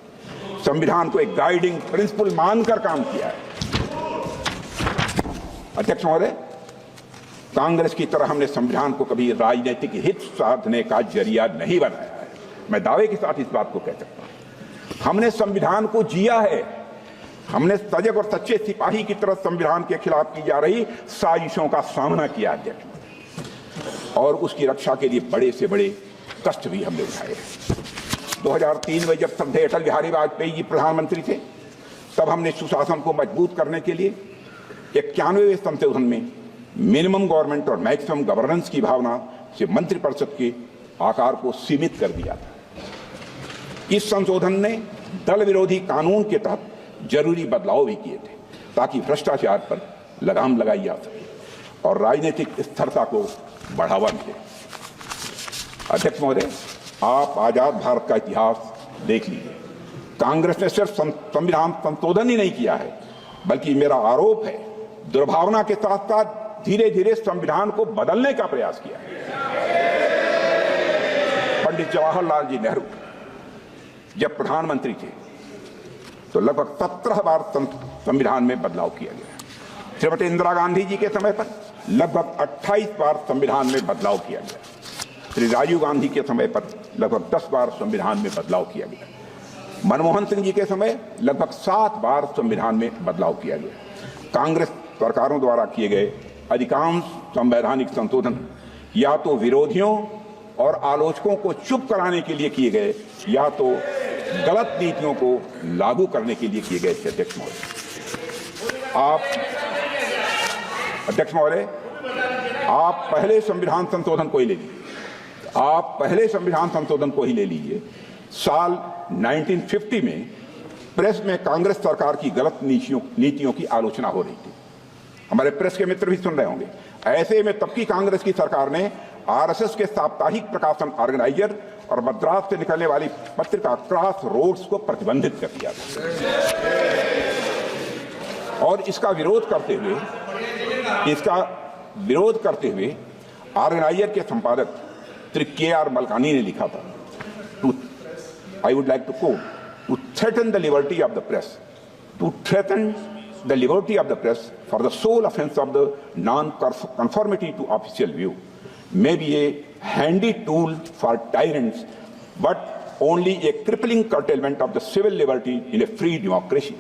संविधान को एक गाइडिंग प्रिंसिपल मानकर काम किया है। अध्यक्ष महोदय, कांग्रेस की तरह हमने संविधान को कभी राजनीतिक हित साधने का जरिया नहीं बनाया है। मैं दावे के साथ इस बात को कह सकता हूं। हमने संविधान को जिया है। हमने सजग और सच्चे सिपाही की तरह संविधान के खिलाफ की जा रही साजिशों का सामना किया अध्यक्ष, और उसकी रक्षा के लिए बड़े से बड़े कष्ट भी हमने उठाए। 2003 में जब श्रद्धेय अटल बिहारी वाजपेयी जी प्रधानमंत्री थे, तब हमने सुशासन को मजबूत करने के लिए 91वें संशोधन में मिनिमम गवर्नमेंट और मैक्सिमम गवर्नेंस की भावना से मंत्रिपरिषद के आकार को सीमित कर दिया था। इस संशोधन ने दल विरोधी कानून के तहत जरूरी बदलाव भी किए थे ताकि भ्रष्टाचार पर लगाम लगाई जा सके और राजनीतिक स्थिरता को बढ़ावा मिले। अध्यक्ष महोदय, आप आजाद भारत का इतिहास देख लीजिए। कांग्रेस ने सिर्फ संविधान संशोधन ही नहीं किया है, बल्कि मेरा आरोप है दुर्भावना के साथ साथ धीरे धीरे संविधान को बदलने का प्रयास किया। पंडित जवाहरलाल जी नेहरू जब प्रधानमंत्री थे तो लगभग 17 बार संविधान में बदलाव किया गया। श्रीमती इंदिरा गांधी जी के समय पर लगभग 28 बार संविधान में बदलाव किया गया। श्री राजीव गांधी के समय पर लगभग 10 बार संविधान में बदलाव किया गया। मनमोहन सिंह जी के समय लगभग 7 बार संविधान में बदलाव किया गया। कांग्रेस सरकारों द्वारा किए गए अधिकांश संवैधानिक संशोधन या तो विरोधियों और आलोचकों को चुप कराने के लिए किए गए या तो गलत नीतियों को लागू करने के लिए किए गए थे। अध्यक्ष महोदय, आप पहले संविधान संशोधन को ही ले लीजिए। आप पहले संविधान संशोधन को ही ले लीजिए। साल 1950 में प्रेस में कांग्रेस सरकार की गलत नीतियों की आलोचना हो रही थी। हमारे प्रेस के मित्र भी सुन रहे होंगे। ऐसे में तब की कांग्रेस की सरकार ने आरएसएस के साप्ताहिक प्रकाशन ऑर्गेनाइजर और मद्रास से निकलने वाली पत्रिका क्रॉस रोड्स को प्रतिबंधित कर दिया था। और इसका विरोध करते हुए ऑर्गेनाइजर के संपादक श्री के.आर. मलकानी ने लिखा था, I would like to quote, to threaten the liberty of the press, to threaten the liberty of the press for the sole offense of the non-conformity to official view may be a handy tool for tyrants, but only a crippling curtailment of the civil liberty in a free democracy.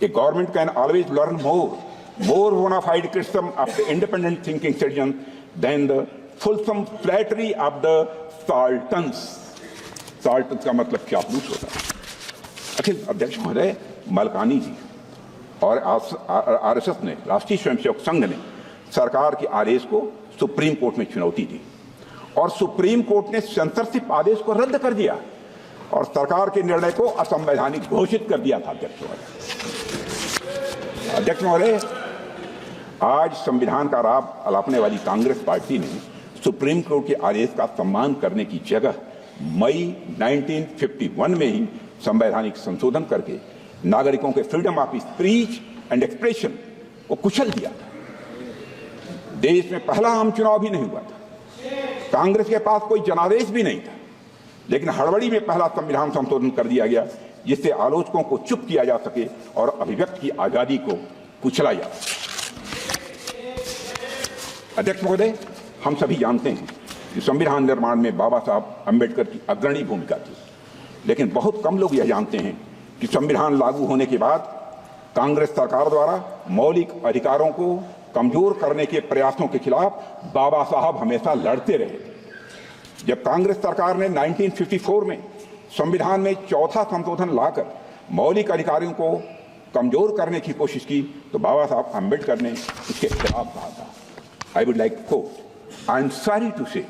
A government can always learn more bona fide criticism of the independent thinking citizens than the fulsome flattery of the sultans. sultans का मतलब चापलूस होता है। अखिल अध्यक्ष महोदय, मलकानी जी और RSS ने, राष्ट्रीय स्वयंसेवक संघ ने सरकार के आदेश को सुप्रीम कोर्ट में चुनौती दी और सुप्रीम कोर्ट ने सेंसरशिप आदेश को रद्द कर दिया और सरकार के निर्णय को असंवैधानिक घोषित कर दिया था। अध्यक्ष महोदय, आज संविधान का लाभ अलापने वाली कांग्रेस पार्टी ने सुप्रीम कोर्ट के आदेश का सम्मान करने की जगह मई 1951 में ही संवैधानिक संशोधन करके नागरिकों के freedom of speech and expression को कुचल दिया था। देश में पहला आम चुनाव भी नहीं हुआ था, कांग्रेस के पास कोई जनादेश भी नहीं था, लेकिन हड़बड़ी में पहला संविधान संशोधन कर दिया गया जिससे आलोचकों को चुप किया जा सके और अभिव्यक्ति की आजादी को कुचला जा सके। अध्यक्ष महोदय, हम सभी जानते हैं कि संविधान निर्माण में बाबा साहब अम्बेडकर की अग्रणी भूमिका थी, लेकिन बहुत कम लोग यह जानते हैं कि संविधान लागू होने के बाद कांग्रेस सरकार द्वारा मौलिक अधिकारों को कमजोर करने के प्रयासों के खिलाफ बाबा साहब हमेशा लड़ते रहे। जब कांग्रेस सरकार ने 1954 में संविधान में चौथा संशोधन लाकर मौलिक अधिकारों को कमजोर करने की कोशिश की तो बाबा साहब अम्बेडकर ने इसके खिलाफ कहा था। I would like to quote, I am sorry to say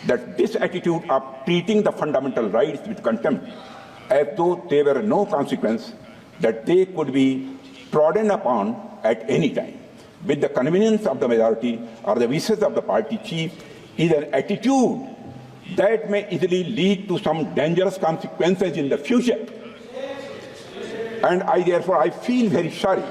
that this attitude of treating the fundamental rights with contempt as though there were no consequence, that they could be trodden upon at any time with the convenience of the majority or the wishes of the party chief is an attitude that may easily lead to some dangerous consequences in the future. And I feel very sorry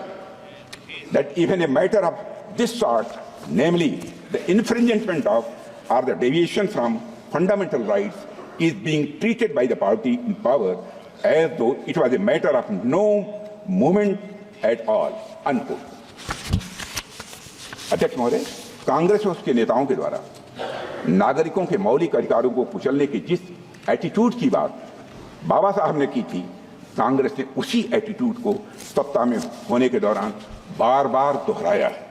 that even a matter of this sort, namely the infringement of or the deviation from fundamental rights, is being treated by the party in power as though it was a matter of no moment at all, unquote. अध्यक्ष महोदय, कांग्रेस और उसके नेताओं के द्वारा नागरिकों के मौलिक अधिकारों को कुचलने की जिस एटीट्यूड की बात बाबा साहब ने की थी, कांग्रेस ने उसी एटीट्यूड को सत्ता में होने के दौरान बार बार दोहराया है।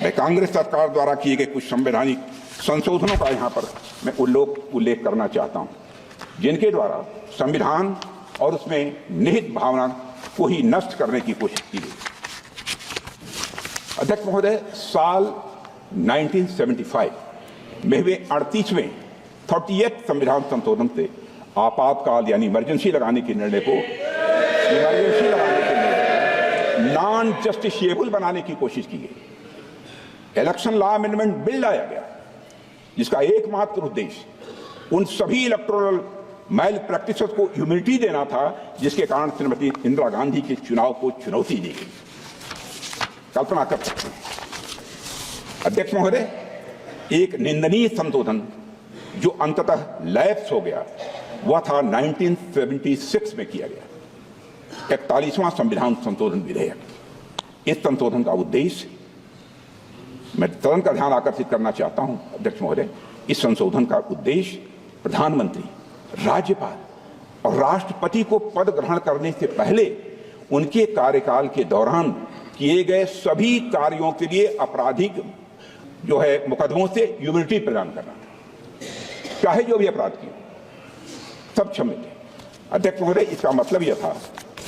मैं कांग्रेस सरकार द्वारा किए गए कुछ संवैधानिक संशोधनों का यहाँ पर मैं उल्लेख करना चाहता हूँ, जिनके द्वारा संविधान और उसमें निहित भावना को ही नष्ट करने की कोशिश की गई। अध्यक्ष महोदय, साल 1975 में हुए 38वें 38th संविधान संशोधन से आपातकाल यानी इमरजेंसी लगाने के निर्णय को नॉन जस्टिसिएबल बनाने की कोशिश की गई। इलेक्शन लॉ अमेंडमेंट बिल लाया गया जिसका एकमात्र उद्देश्य उन सभी इलेक्टोरल मैल प्रैक्टिसेस को इम्यूनिटी देना था जिसके कारण श्रीमती इंदिरा गांधी के चुनाव को चुनौती दी गई। कल्पना कर सकते हैं अध्यक्ष महोदय, एक निंदनीय संशोधन जो अंततः लैप्स हो गया वह था 1976 में किया गया 41वां संविधान संशोधन विधेयक। इस संशोधन का उद्देश्य, मैं तुरंत का ध्यान आकर्षित करना चाहता हूं अध्यक्ष महोदय, इस संशोधन का उद्देश्य प्रधानमंत्री, राज्यपाल और राष्ट्रपति को पद ग्रहण करने से पहले उनके कार्यकाल के दौरान किए गए सभी कार्यों के लिए आपराधिक जो है मुकदमों से इम्यूनिटी प्रदान करना, चाहे जो भी अपराध किए सब क्षम्य थे। अध्यक्ष महोदय, इसका मतलब यह था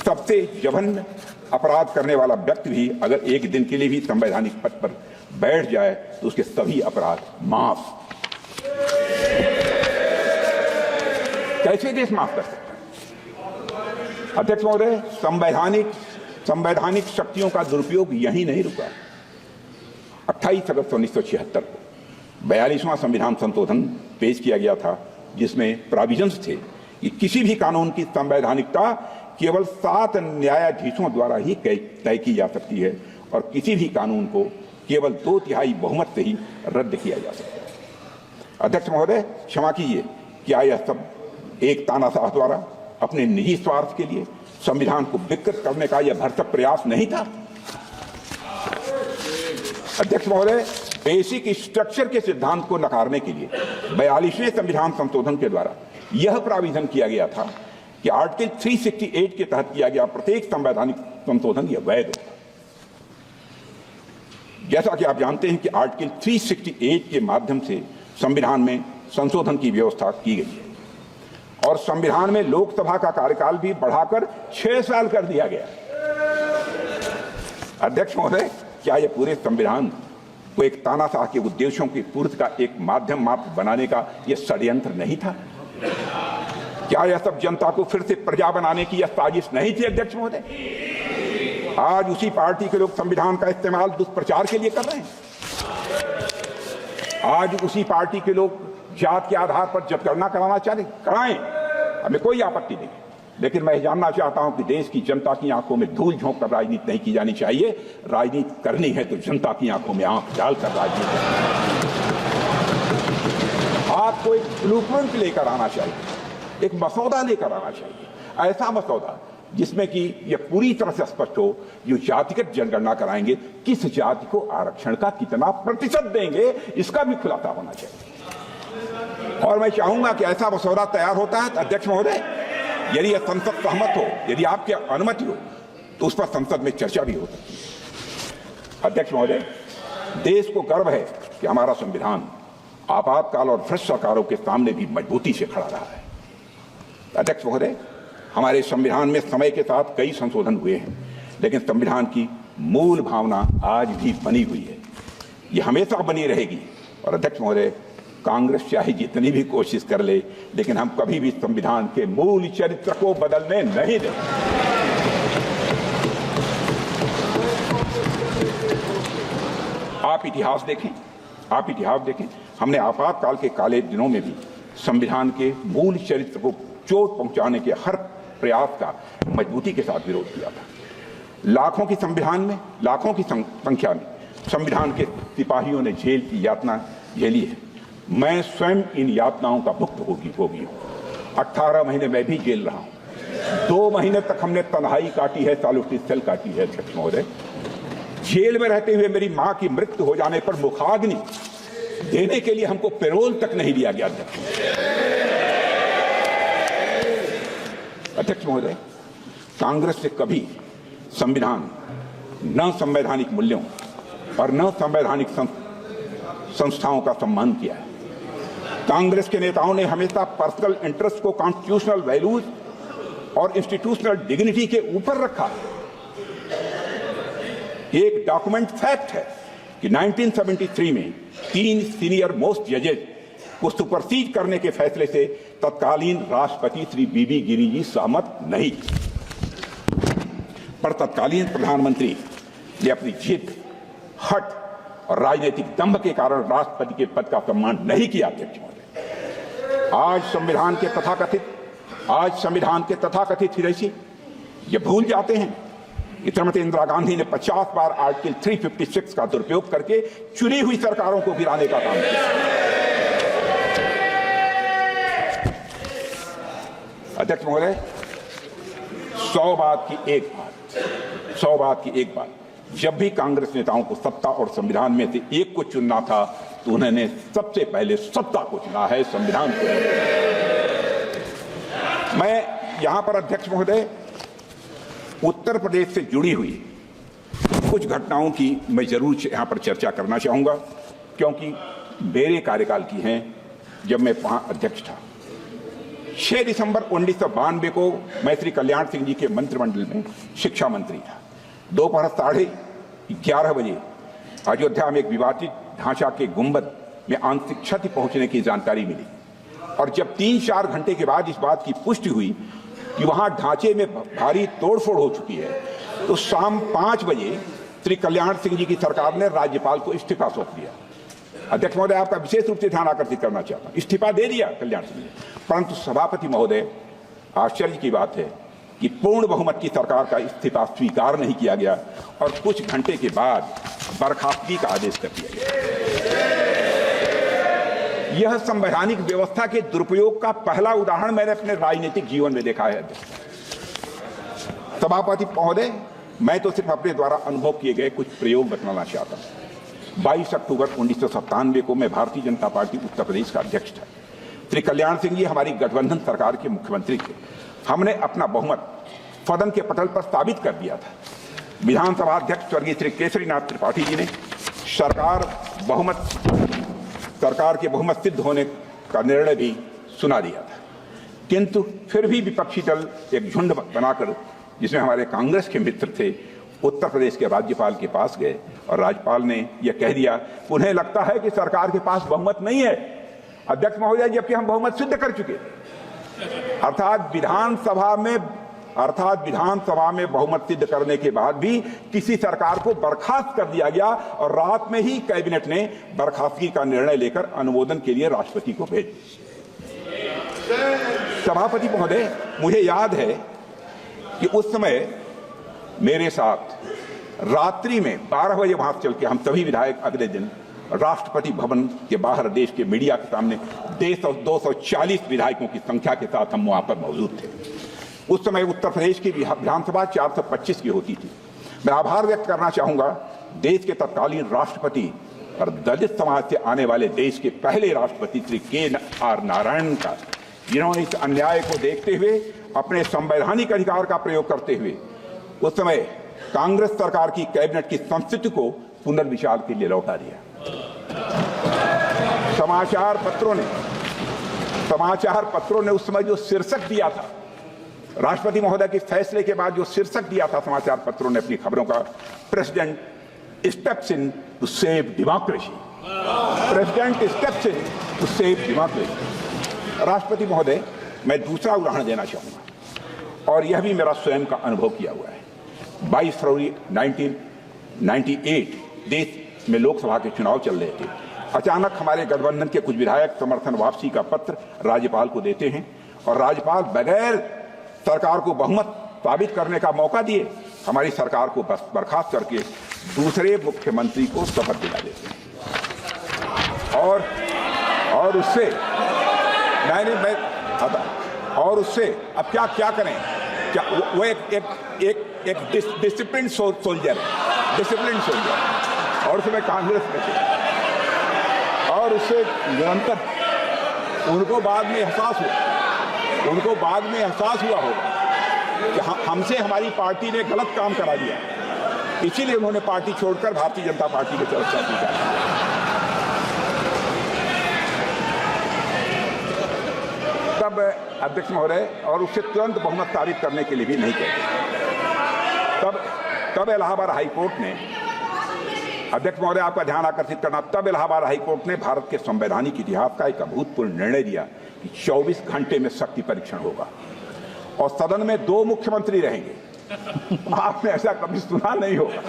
सबसे जघन्य अपराध करने वाला व्यक्ति भी अगर एक दिन के लिए भी संवैधानिक पद पर बैठ जाए तो उसके सभी अपराध माफ। कैसे देश माफ कर सकता है? अध्यक्ष महोदय, संवैधानिक शक्तियों का दुरुपयोग यही नहीं रुका। 28 अगस्त 1976 को 42वां संविधान संशोधन पेश किया गया था जिसमें प्रोविजंस थे कि किसी भी कानून की संवैधानिकता केवल 7 न्यायाधीशों द्वारा ही तय की जा सकती है और किसी भी कानून को केवल 2/3 बहुमत से ही रद्द किया जा सकता है। अध्यक्ष महोदय, क्षमा कीजिए, क्या यह सब एक तानाशाह द्वारा अपने निजी स्वार्थ के लिए संविधान को विकृत करने का यह भरसक प्रयास नहीं था? अध्यक्ष महोदय, बेसिक स्ट्रक्चर के सिद्धांत को नकारने के लिए 42वें संविधान संशोधन के द्वारा यह प्राविधान किया गया था कि आर्टिकल 368 के तहत किया गया प्रत्येक संवैधानिक संशोधन यह वैध होगा। जैसा कि आप जानते हैं कि आर्टिकल 368 के माध्यम से संविधान में संशोधन की व्यवस्था की गई है और संविधान में लोकसभा का कार्यकाल भी बढ़ाकर 6 साल कर दिया गया। अध्यक्ष महोदय, क्या यह पूरे संविधान को एक तानाशाह के उद्देश्यों की पूर्ति का एक माध्यम मात्र बनाने का यह षड्यंत्र नहीं था? क्या यह सब जनता को फिर से प्रजा बनाने की यह साजिश नहीं थी? अध्यक्ष महोदय, आज उसी पार्टी के लोग संविधान का इस्तेमाल दुष्प्रचार के लिए कर रहे हैं। आज उसी पार्टी के लोग जात के आधार पर जनगणना कराना चाहते, कराएं, हमें कोई आपत्ति नहीं, लेकिन मैं जानना चाहता हूं कि देश की जनता की आंखों में धूल झोंक कर राजनीति नहीं की जानी चाहिए। राजनीति करनी है तो जनता की आंखों में आंख डालकर राजनीति करनी है। आपको एक ब्लूप्रिंट लेकर आना चाहिए, एक मसौदा लेकर आना चाहिए, ऐसा मसौदा जिसमें कि यह पूरी तरह से स्पष्ट हो, जो जातिगत जनगणना कराएंगे किस जाति को आरक्षण का कितना प्रतिशत देंगे, इसका भी खुलासा होना चाहिए। और मैं चाहूंगा कि ऐसा मसौदा तैयार होता है, अध्यक्ष महोदय, यदि यह संसद सहमत हो, यदि आपकी अनुमति हो, तो उस पर संसद में चर्चा भी हो सकती है। अध्यक्ष महोदय, देश को गर्व है कि हमारा संविधान आपातकाल और भ्रष्ट सरकारों के सामने भी मजबूती से खड़ा रहा है। अध्यक्ष महोदय, हमारे संविधान में समय के साथ कई संशोधन हुए हैं, लेकिन संविधान की मूल भावना आज भी बनी हुई है, ये हमेशा बनी रहेगी। और अध्यक्ष महोदय, कांग्रेस चाहे जितनी भी कोशिश कर ले, लेकिन हम कभी भी संविधान के मूल चरित्र को बदलने नहीं देंगे। आप इतिहास देखें, आप इतिहास देखें, हमने आपातकाल के काले दिनों में भी संविधान के मूल चरित्र को चोट पहुंचाने के हर प्रयास का मजबूती के साथ विरोध किया था। लाखों की संविधान में, लाखों की संख्या में संविधान के सिपाहियों ने जेल की यातना झेली है। मैं स्वयं इन यातनाओं का भुक्तभोगी हूं। 18 महीने मैं भी जेल रहा हूं। 2 महीने तक हमने तन्हाई काटी है, सॉलिटरी सेल काटी है। अध्यक्ष महोदय, जेल में रहते हुए मेरी मां की मृत्यु हो जाने पर मुखाग्नि देने के लिए हमको पैरोल तक नहीं दिया गया। अध्यक्ष महोदय, कांग्रेस ने कभी संविधान, न संवैधानिक मूल्यों और न संवैधानिक संस्थाओं का सम्मान किया है। कांग्रेस के नेताओं ने हमेशा पर्सनल इंटरेस्ट को कॉन्स्टिट्यूशनल वैल्यूज और इंस्टीट्यूशनल डिग्निटी के ऊपर रखा। एक डॉक्यूमेंट फैक्ट है कि 1973 में 3 सीनियर मोस्ट जजेस को सुपरसीड करने के फैसले से तत्कालीन राष्ट्रपति श्री बीबी गिरी जी सहमत नहीं थे, पर तत्कालीन प्रधानमंत्री ने अपनी जिद, हट और राजनीतिक दंभ के कारण राष्ट्रपति के पद का सम्मान नहीं किया। आज संविधान के तथाकथित हितैषी ये भूल जाते हैं कि श्रीमती इंदिरा गांधी ने 50 बार आर्टिकल 356 का दुरुपयोग करके चुनी हुई सरकारों को गिराने का काम किया। अध्यक्ष महोदय, 100 बात की एक बात, जब भी कांग्रेस नेताओं को सत्ता और संविधान में से एक को चुनना था तो उन्होंने सबसे पहले सत्ता को चुना है, संविधान को। मैं यहां पर अध्यक्ष महोदय उत्तर प्रदेश से जुड़ी हुई कुछ घटनाओं की मैं जरूर यहां पर चर्चा करना चाहूंगा, क्योंकि मेरे कार्यकाल की हैं जब मैं वहां अध्यक्ष था। 6 दिसंबर 1992 को मैं श्री कल्याण सिंह जी के मंत्रिमंडल में शिक्षा मंत्री था। दोपहर 11:30 बजे अयोध्या में एक विवादित ढांचा के गुंबद में आंशिक क्षति पहुंचने की जानकारी मिली, और जब 3-4 घंटे के बाद इस बात की पुष्टि हुई कि वहां ढांचे में भारी तोड़फोड़ हो चुकी है, तो शाम 5 बजे श्री कल्याण सिंह जी की सरकार ने राज्यपाल को इस्तीफा सौंप दिया। अध्यक्ष महोदय, आपका विशेष रूप से ध्यान आकर्षित करना चाहता हूं, इस्तीफा दे दिया कल्याण सिंह जी, परंतु सभापति महोदय, आश्चर्य की बात है कि पूर्ण बहुमत की सरकार का इस्तीफा स्वीकार नहीं किया गया और कुछ घंटे के बाद बर्खास्तगी का आदेश कर दिया गया। यह संवैधानिक व्यवस्था के दुरुपयोग का पहला उदाहरण मैंने अपने राजनीतिक जीवन में देखा है। सभापति महोदय, मैं तो सिर्फ अपने द्वारा अनुभव किए गए कुछ प्रयोग बताना चाहता हूं। 22 अक्टूबर 1997 को मैं भारतीय जनता पार्टी उत्तर प्रदेश का अध्यक्ष था। श्री कल्याण सिंह जी हमारी गठबंधन सरकार के मुख्यमंत्री थे। हमने अपना बहुमत सदन के पटल पर साबित कर दिया था। विधानसभा अध्यक्ष स्वर्गीय श्री केसरीनाथ त्रिपाठी जी ने सरकार के बहुमत सिद्ध होने का निर्णय भी सुना दिया था, किंतु फिर भी विपक्षी दल एक झुंड बनाकर, जिसमें हमारे कांग्रेस के मित्र थे, उत्तर प्रदेश के राज्यपाल के पास गए और राज्यपाल ने यह कह दिया, उन्हें लगता है कि सरकार के पास बहुमत नहीं है अध्यक्ष महोदय, जबकि हम बहुमत सिद्ध कर चुके। अर्थात विधानसभा में बहुमत सिद्ध करने के बाद भी किसी सरकार को बर्खास्त कर दिया गया और रात में ही कैबिनेट ने बर्खास्तगी का निर्णय लेकर अनुमोदन के लिए राष्ट्रपति को भेज दिया। सभापति महोदय, मुझे याद है कि उस समय मेरे साथ रात्रि में 12 बजे वहां चल के हम सभी विधायक अगले दिन राष्ट्रपति भवन के बाहर देश के मीडिया के सामने 240 विधायकों की संख्या के साथ हम वहां पर मौजूद थे। उस समय उत्तर प्रदेश की विधानसभा 425 की होती थी। मैं आभार व्यक्त करना चाहूंगा देश के तत्कालीन राष्ट्रपति और दलित समाज से आने वाले देश के पहले राष्ट्रपति श्री के.आर. नारायणन का, जिन्होंने इस अन्याय को देखते हुए अपने संवैधानिक अधिकार का प्रयोग करते हुए उस समय कांग्रेस सरकार की कैबिनेट की संस्कृति को पुनर्विचार के लिए लौटा दिया। समाचार पत्रों ने उस समय जो शीर्षक दिया था, राष्ट्रपति महोदय के फैसले के बाद जो शीर्षक दिया था समाचार पत्रों ने अपनी खबरों का, president steps in to save democracy, president steps in to save democracy. राष्ट्रपति महोदय, मैं दूसरा उदाहरण देना चाहूंगा और यह भी मेरा स्वयं का अनुभव किया हुआ है। 22 फरवरी 1998 देश में लोकसभा के चुनाव चल रहे थे। अचानक हमारे गठबंधन के कुछ विधायक समर्थन वापसी का पत्र राज्यपाल को देते हैं और राज्यपाल बगैर सरकार को बहुमत साबित करने का मौका दिए हमारी सरकार को बर्खास्त करके दूसरे मुख्यमंत्री को शपथ दिला देते हैं। और उससे और उससे अब क्या करें? क्या वो एक डिसिप्लिन सोल्जर और उसमें कांग्रेस में थे और उससे निरंतर उनको बाद में एहसास हुआ होगा कि हमसे हमारी पार्टी ने गलत काम करा दिया, इसीलिए उन्होंने पार्टी छोड़कर भारतीय जनता पार्टी की तरफ से तब अध्यक्ष महोदय और उससे तुरंत बहुमत साबित करने के लिए भी नहीं कहते। तब इलाहाबाद हाईकोर्ट ने, अध्यक्ष महोदय आपका ध्यान आकर्षित करना, तब इलाहाबाद हाईकोर्ट ने भारत के संवैधानिक इतिहास का एक अभूतपूर्व निर्णय दिया कि 24 घंटे में शक्ति परीक्षण होगा और सदन में 2 मुख्यमंत्री रहेंगे। आपने ऐसा कभी सुना नहीं होगा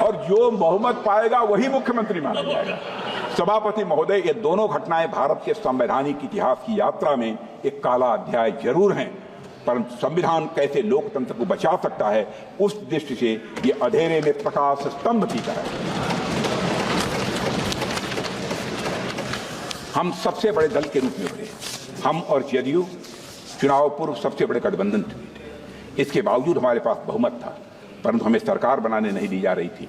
और जो बहुमत पाएगा वही मुख्यमंत्री माना जाएगा। सभापति महोदय, ये दोनों घटनाएं भारत के संवैधानिक इतिहास की यात्रा में एक काला अध्याय जरूर हैं, परंतु संविधान कैसे लोकतंत्र को बचा सकता है उस दृष्टि से ये अंधेरे में प्रकाश स्तंभ की तरह है। हम सबसे बड़े दल के रूप में उभरे, हम और जदयू चुनाव पूर्व सबसे बड़े गठबंधन थे। इसके बावजूद हमारे पास बहुमत था, परंतु हमें सरकार बनाने नहीं दी जा रही थी।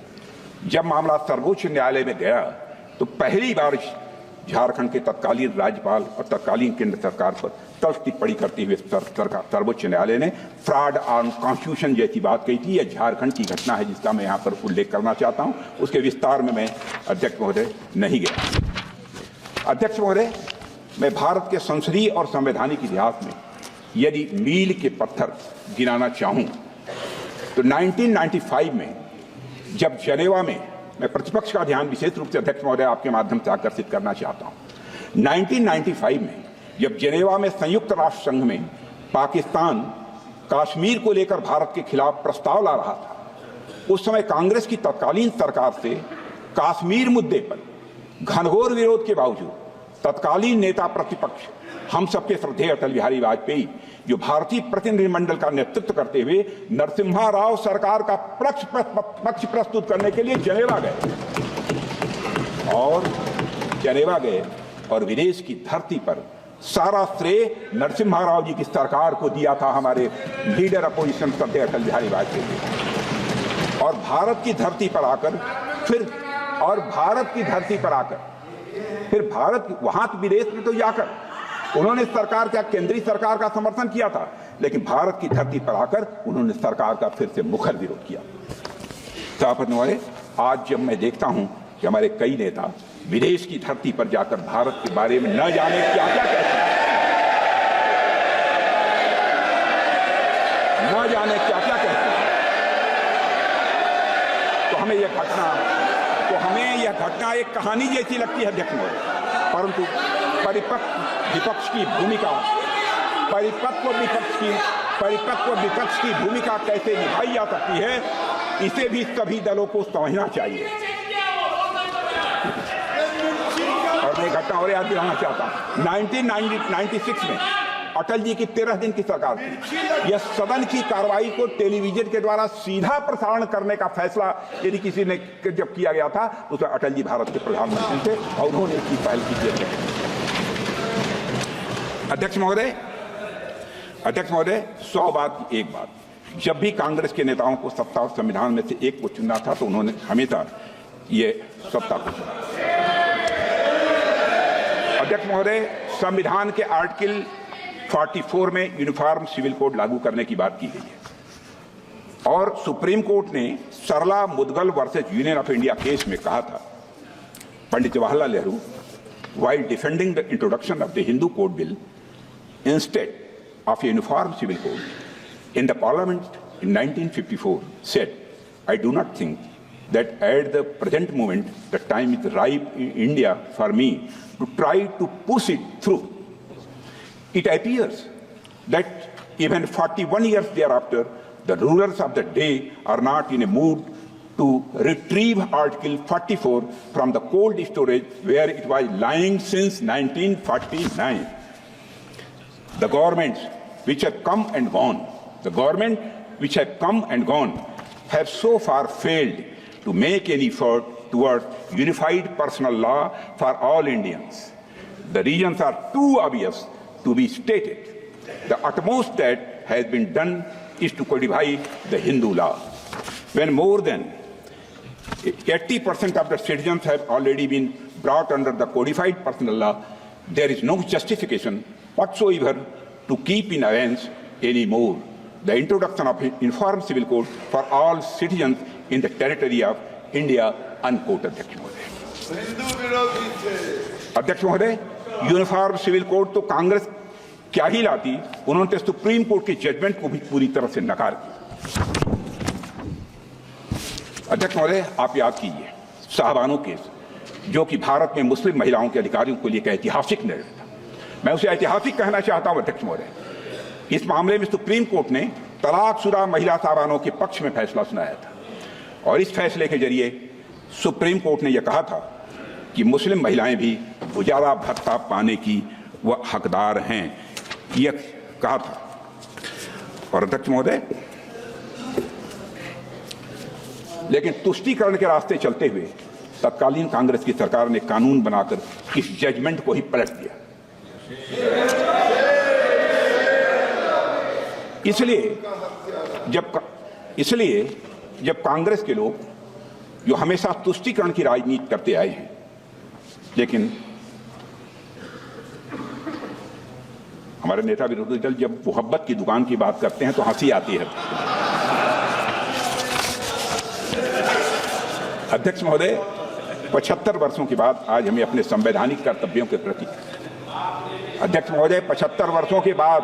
जब मामला सर्वोच्च न्यायालय में गया तो पहली बार झारखंड के तत्कालीन राज्यपाल और तत्कालीन केंद्र सरकार पर तल्ख टिप्पणी करते हुए सर्वोच्च न्यायालय ने फ्रॉड ऑन कॉन्स्टिट्यूशन जैसी बात कही थी। यह झारखंड की घटना है जिसका मैं यहाँ पर उल्लेख करना चाहता हूँ, उसके विस्तार में मैं अध्यक्ष महोदय नहीं गया। अध्यक्ष महोदय, मैं भारत के संसदीय और संवैधानिक इतिहास में यदि मील के पत्थर गिनाना चाहूँ तो 1995 में जब जेनेवा में, मैं प्रतिपक्ष का ध्यान विशेष रूप से अध्यक्ष महोदय आपके माध्यम से आकर्षित करना चाहता हूं। 1995 में जब जेनेवा में संयुक्त राष्ट्र संघ में पाकिस्तान कश्मीर को लेकर भारत के खिलाफ प्रस्ताव ला रहा था, उस समय कांग्रेस की तत्कालीन सरकार से कश्मीर मुद्दे पर घनघोर विरोध के बावजूद तत्कालीन नेता प्रतिपक्ष हम सबके श्रद्धेय अटल बिहारी वाजपेयी, जो भारतीय प्रतिनिधिमंडल का नेतृत्व करते हुए नरसिम्हा राव सरकार का पक्ष प्रस्तुत करने के लिए जेनेवा गए और विदेश की धरती पर सारा श्रेय नरसिम्हा राव जी की सरकार को दिया था हमारे लीडर अपोजिशन श्रद्धेय अटल बिहारी वाजपेयी। और भारत की धरती पर आकर फिर और भारत की धरती पर आकर फिर भारत वहां विदेश में तो जाकर उन्होंने सरकार का, केंद्रीय सरकार का समर्थन किया था, लेकिन भारत की धरती पर आकर उन्होंने सरकार का फिर से मुखर विरोध किया। सभापति महोदय, आज जब मैं देखता हूं कि हमारे कई नेता विदेश की धरती पर जाकर भारत के बारे में न जाने क्या क्या कहते हैं, न जाने क्या क्या कहते हैं, तो हमें यह घटना एक कहानी जैसी लगती है अध्यक्ष महोदय। परंतु परिपक्व विपक्ष की भूमिका कैसे निभाई जा सकती है, इसे भी सभी दलों को समझना चाहिए। और मैं घटना और याद दिलाना चाहता हूं, 1996 में अटल जी की 13 दिन की सरकार थी। यह सदन की कार्रवाई को टेलीविजन के द्वारा सीधा प्रसारण करने का फैसला यदि किसी ने जब किया गया था, तो उसमें अटल जी भारत के प्रधानमंत्री थे और उन्होंने इसकी पहल की थी। अध्यक्ष महोदय, 100 बात की एक बात, जब भी कांग्रेस के नेताओं को सत्ता और संविधान में से एक को चुनना था तो उन्होंने हमेशा ये सत्ता को चुना। अध्यक्ष महोदय, संविधान के आर्टिकल 44 में यूनिफॉर्म सिविल कोड लागू करने की बात की गई है और सुप्रीम कोर्ट ने Sarla Mudgal versus Union of India case में कहा था, Pandit Jawaharlal Nehru while defending the introduction of the Hindu Code Bill instead of a uniform civil code in the Parliament in 1954 said, I do not think that at the present moment the time is ripe in India for me to try to push it through. It appears that even 41 years thereafter, the rulers of the day are not in a mood to retrieve Article 44 from the cold storage where it was lying since 1949. The governments which have come and gone, have so far failed to make any effort towards unified personal law for all Indians. The reasons are too obvious to be stated. The utmost that has been done is to codify the Hindu law. When more than 80% of the citizens have already been brought under the codified personal law, there is no justification whatsoever to keep in abeyance anymore the introduction of uniform civil code for all citizens in the territory of India, unquote. अध्यक्ष महोदय, uniform civil code तो कांग्रेस क्या ही लाती, उन्होंने तो supreme court की judgement को भी पूरी तरह से नकार दिया। अध्यक्ष महोदय, आप याद कीजिए साहबानो केस, जो कि भारत में मुस्लिम महिलाओं के अधिकारियों को लेकर ऐतिहासिक निर्णय था। मैं उसे ऐतिहासिक कहना चाहता हूं अध्यक्ष महोदय। इस मामले में सुप्रीम कोर्ट ने तलाकशुदा महिला साहबानों के पक्ष में फैसला सुनाया था और इस फैसले के जरिए सुप्रीम कोर्ट ने यह कहा था कि मुस्लिम महिलाएं भी उजाला भत्ता पाने की वह हकदार हैं, यह कहा था। और अध्यक्ष महोदय, लेकिन तुष्टीकरण के रास्ते चलते हुए तत्कालीन कांग्रेस की सरकार ने कानून बनाकर इस जजमेंट को ही पलट दिया। इसलिए जब कांग्रेस के लोग जो हमेशा तुष्टीकरण की राजनीति करते आए हैं, लेकिन हमारे नेता विरोधी दल जब मोहब्बत की दुकान की बात करते हैं तो हंसी आती है। अध्यक्ष महोदय, 75 वर्षों के बाद आज हमें अपने संवैधानिक कर्तव्यों के प्रति, अध्यक्ष महोदय, 75 वर्षों के बाद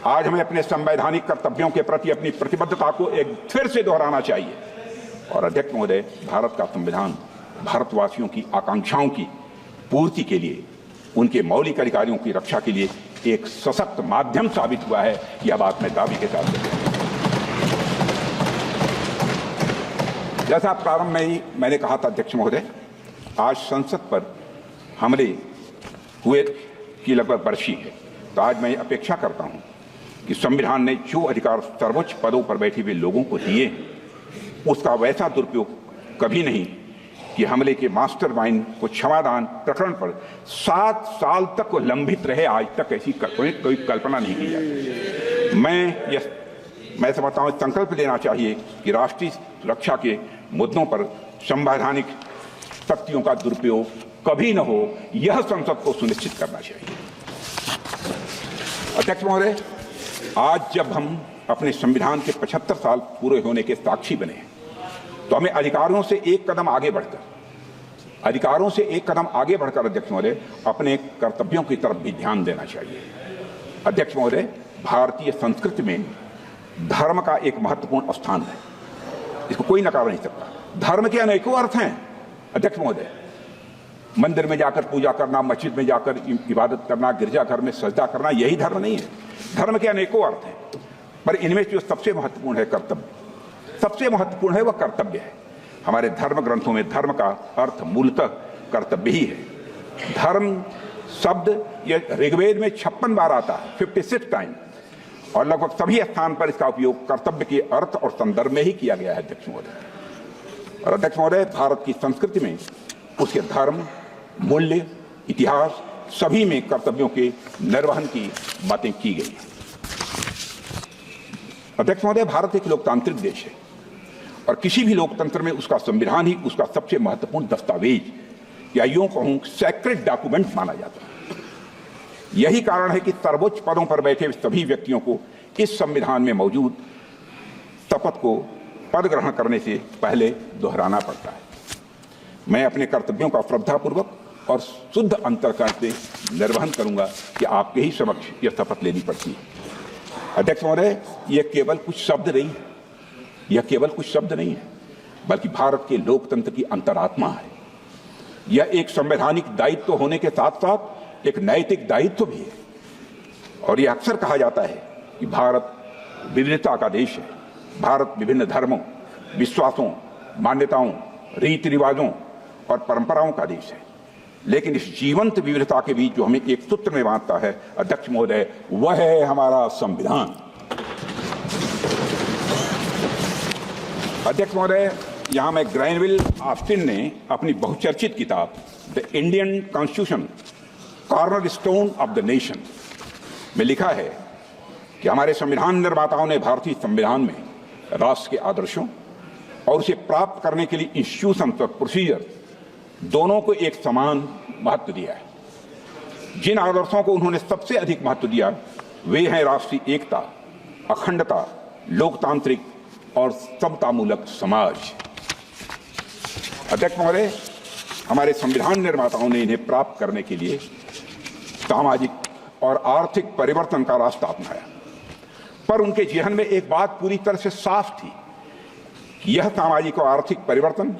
आज हमें अपने संवैधानिक कर्तव्यों के प्रति अपनी प्रतिबद्धता को एक फिर से दोहराना चाहिए। और अध्यक्ष महोदय, भारत का संविधान भारतवासियों की आकांक्षाओं की पूर्ति के लिए, उनके मौलिक अधिकारों की रक्षा के लिए एक सशक्त माध्यम साबित हुआ है। यह बात मैं दावे के साथ कहता हूं। जैसा प्रारंभ में ही मैंने कहा था अध्यक्ष महोदय, आज संसद पर हमले हुए की लगभग बरसी है, तो आज मैं अपेक्षा करता हूं कि संविधान ने जो अधिकार सर्वोच्च पदों पर बैठे हुए लोगों को दिए हैं, उसका वैसा दुरुपयोग कभी नहीं कि हमले के मास्टरमाइंड को क्षमादान प्रकरण पर 7 साल तक वो लंबित रहे। आज तक ऐसी कोई कल्पना नहीं की जाती। मैं समझता हूं संकल्प लेना चाहिए कि राष्ट्रीय सुरक्षा के मुद्दों पर संवैधानिक शक्तियों का दुरुपयोग कभी न हो, यह संसद को सुनिश्चित करना चाहिए। अध्यक्ष महोदय, आज जब हम अपने संविधान के 75 साल पूरे होने के साक्षी बने हैं, तो हमें अधिकारों से एक कदम आगे बढ़कर अध्यक्ष महोदय अपने कर्तव्यों की तरफ भी ध्यान देना चाहिए। अध्यक्ष महोदय, भारतीय संस्कृति में धर्म का एक महत्वपूर्ण स्थान है, इसको कोई नकार नहीं सकता। धर्म के अनेकों अर्थ हैं अध्यक्ष महोदय। मंदिर में जाकर पूजा करना, मस्जिद में जाकर इबादत करना, गिरजाघर में सजदा करना, यही धर्म नहीं है। धर्म के अनेकों अर्थ हैं, पर इनमें जो सबसे महत्वपूर्ण है कर्तव्य, सबसे महत्वपूर्ण है वह कर्तव्य है। हमारे धर्म ग्रंथों में धर्म का अर्थ मूलतः कर्तव्य ही है। धर्म शब्द ये ऋग्वेद में 56 बार आता है, 56 टाइम, और लगभग सभी स्थान पर इसका उपयोग कर्तव्य के अर्थ और संदर्भ में ही किया गया है अध्यक्ष महोदय। और अध्यक्ष महोदय, भारत की संस्कृति में उसके धर्म, मूल्य, इतिहास सभी में कर्तव्यों के निर्वहन की बातें की गई हैं। अध्यक्ष महोदय, भारत एक लोकतांत्रिक देश है और किसी भी लोकतंत्र में उसका संविधान ही उसका सबसे महत्वपूर्ण दस्तावेज या यूं कहूं सैक्रेड डॉक्यूमेंट माना जाता है। यही कारण है कि सर्वोच्च पदों पर बैठे सभी व्यक्तियों को इस संविधान में मौजूद शपथ को पद ग्रहण करने से पहले दोहराना पड़ता है। मैं अपने कर्तव्यों का श्रद्धापूर्वक और शुद्ध अंतःकरण से निर्वहन करूंगा कि आपके ही समक्ष यह शपथ लेनी पड़ती है। अध्यक्ष महोदय, यह केवल कुछ शब्द नहीं है, बल्कि भारत के लोकतंत्र की अंतरात्मा है। यह एक संवैधानिक दायित्व होने के साथ साथ एक नैतिक दायित्व भी है। और यह अक्सर कहा जाता है कि भारत विविधता का देश है। भारत विभिन्न धर्मों, विश्वासों, मान्यताओं, रीति रिवाजों और परंपराओं का देश है। लेकिन इस जीवंत विविधता के बीच जो हमें एक सूत्र में बांधता है अध्यक्ष महोदय, वह है हमारा संविधान। अध्यक्ष महोदय, यहां में ग्रैनविल ऑस्टिन ने अपनी बहुचर्चित किताब the Indian constitution cornerstone of the nation में लिखा है कि हमारे संविधान निर्माताओं ने भारतीय संविधान में राष्ट्र के आदर्शों और उसे प्राप्त करने के लिए इंस्टीट्यूशन और प्रोसीजर दोनों को एक समान महत्व दिया है। जिन आदर्शों को उन्होंने सबसे अधिक महत्व दिया वे हैं राष्ट्रीय एकता, अखंडता, लोकतांत्रिक और समतामूलक समाज। अध्यक्ष महोदय, हमारे संविधान निर्माताओं ने इन्हें प्राप्त करने के लिए सामाजिक और आर्थिक परिवर्तन का रास्ता अपनाया, पर उनके जेहन में एक बात पूरी तरह से साफ थी कि यह सामाजिक और आर्थिक परिवर्तन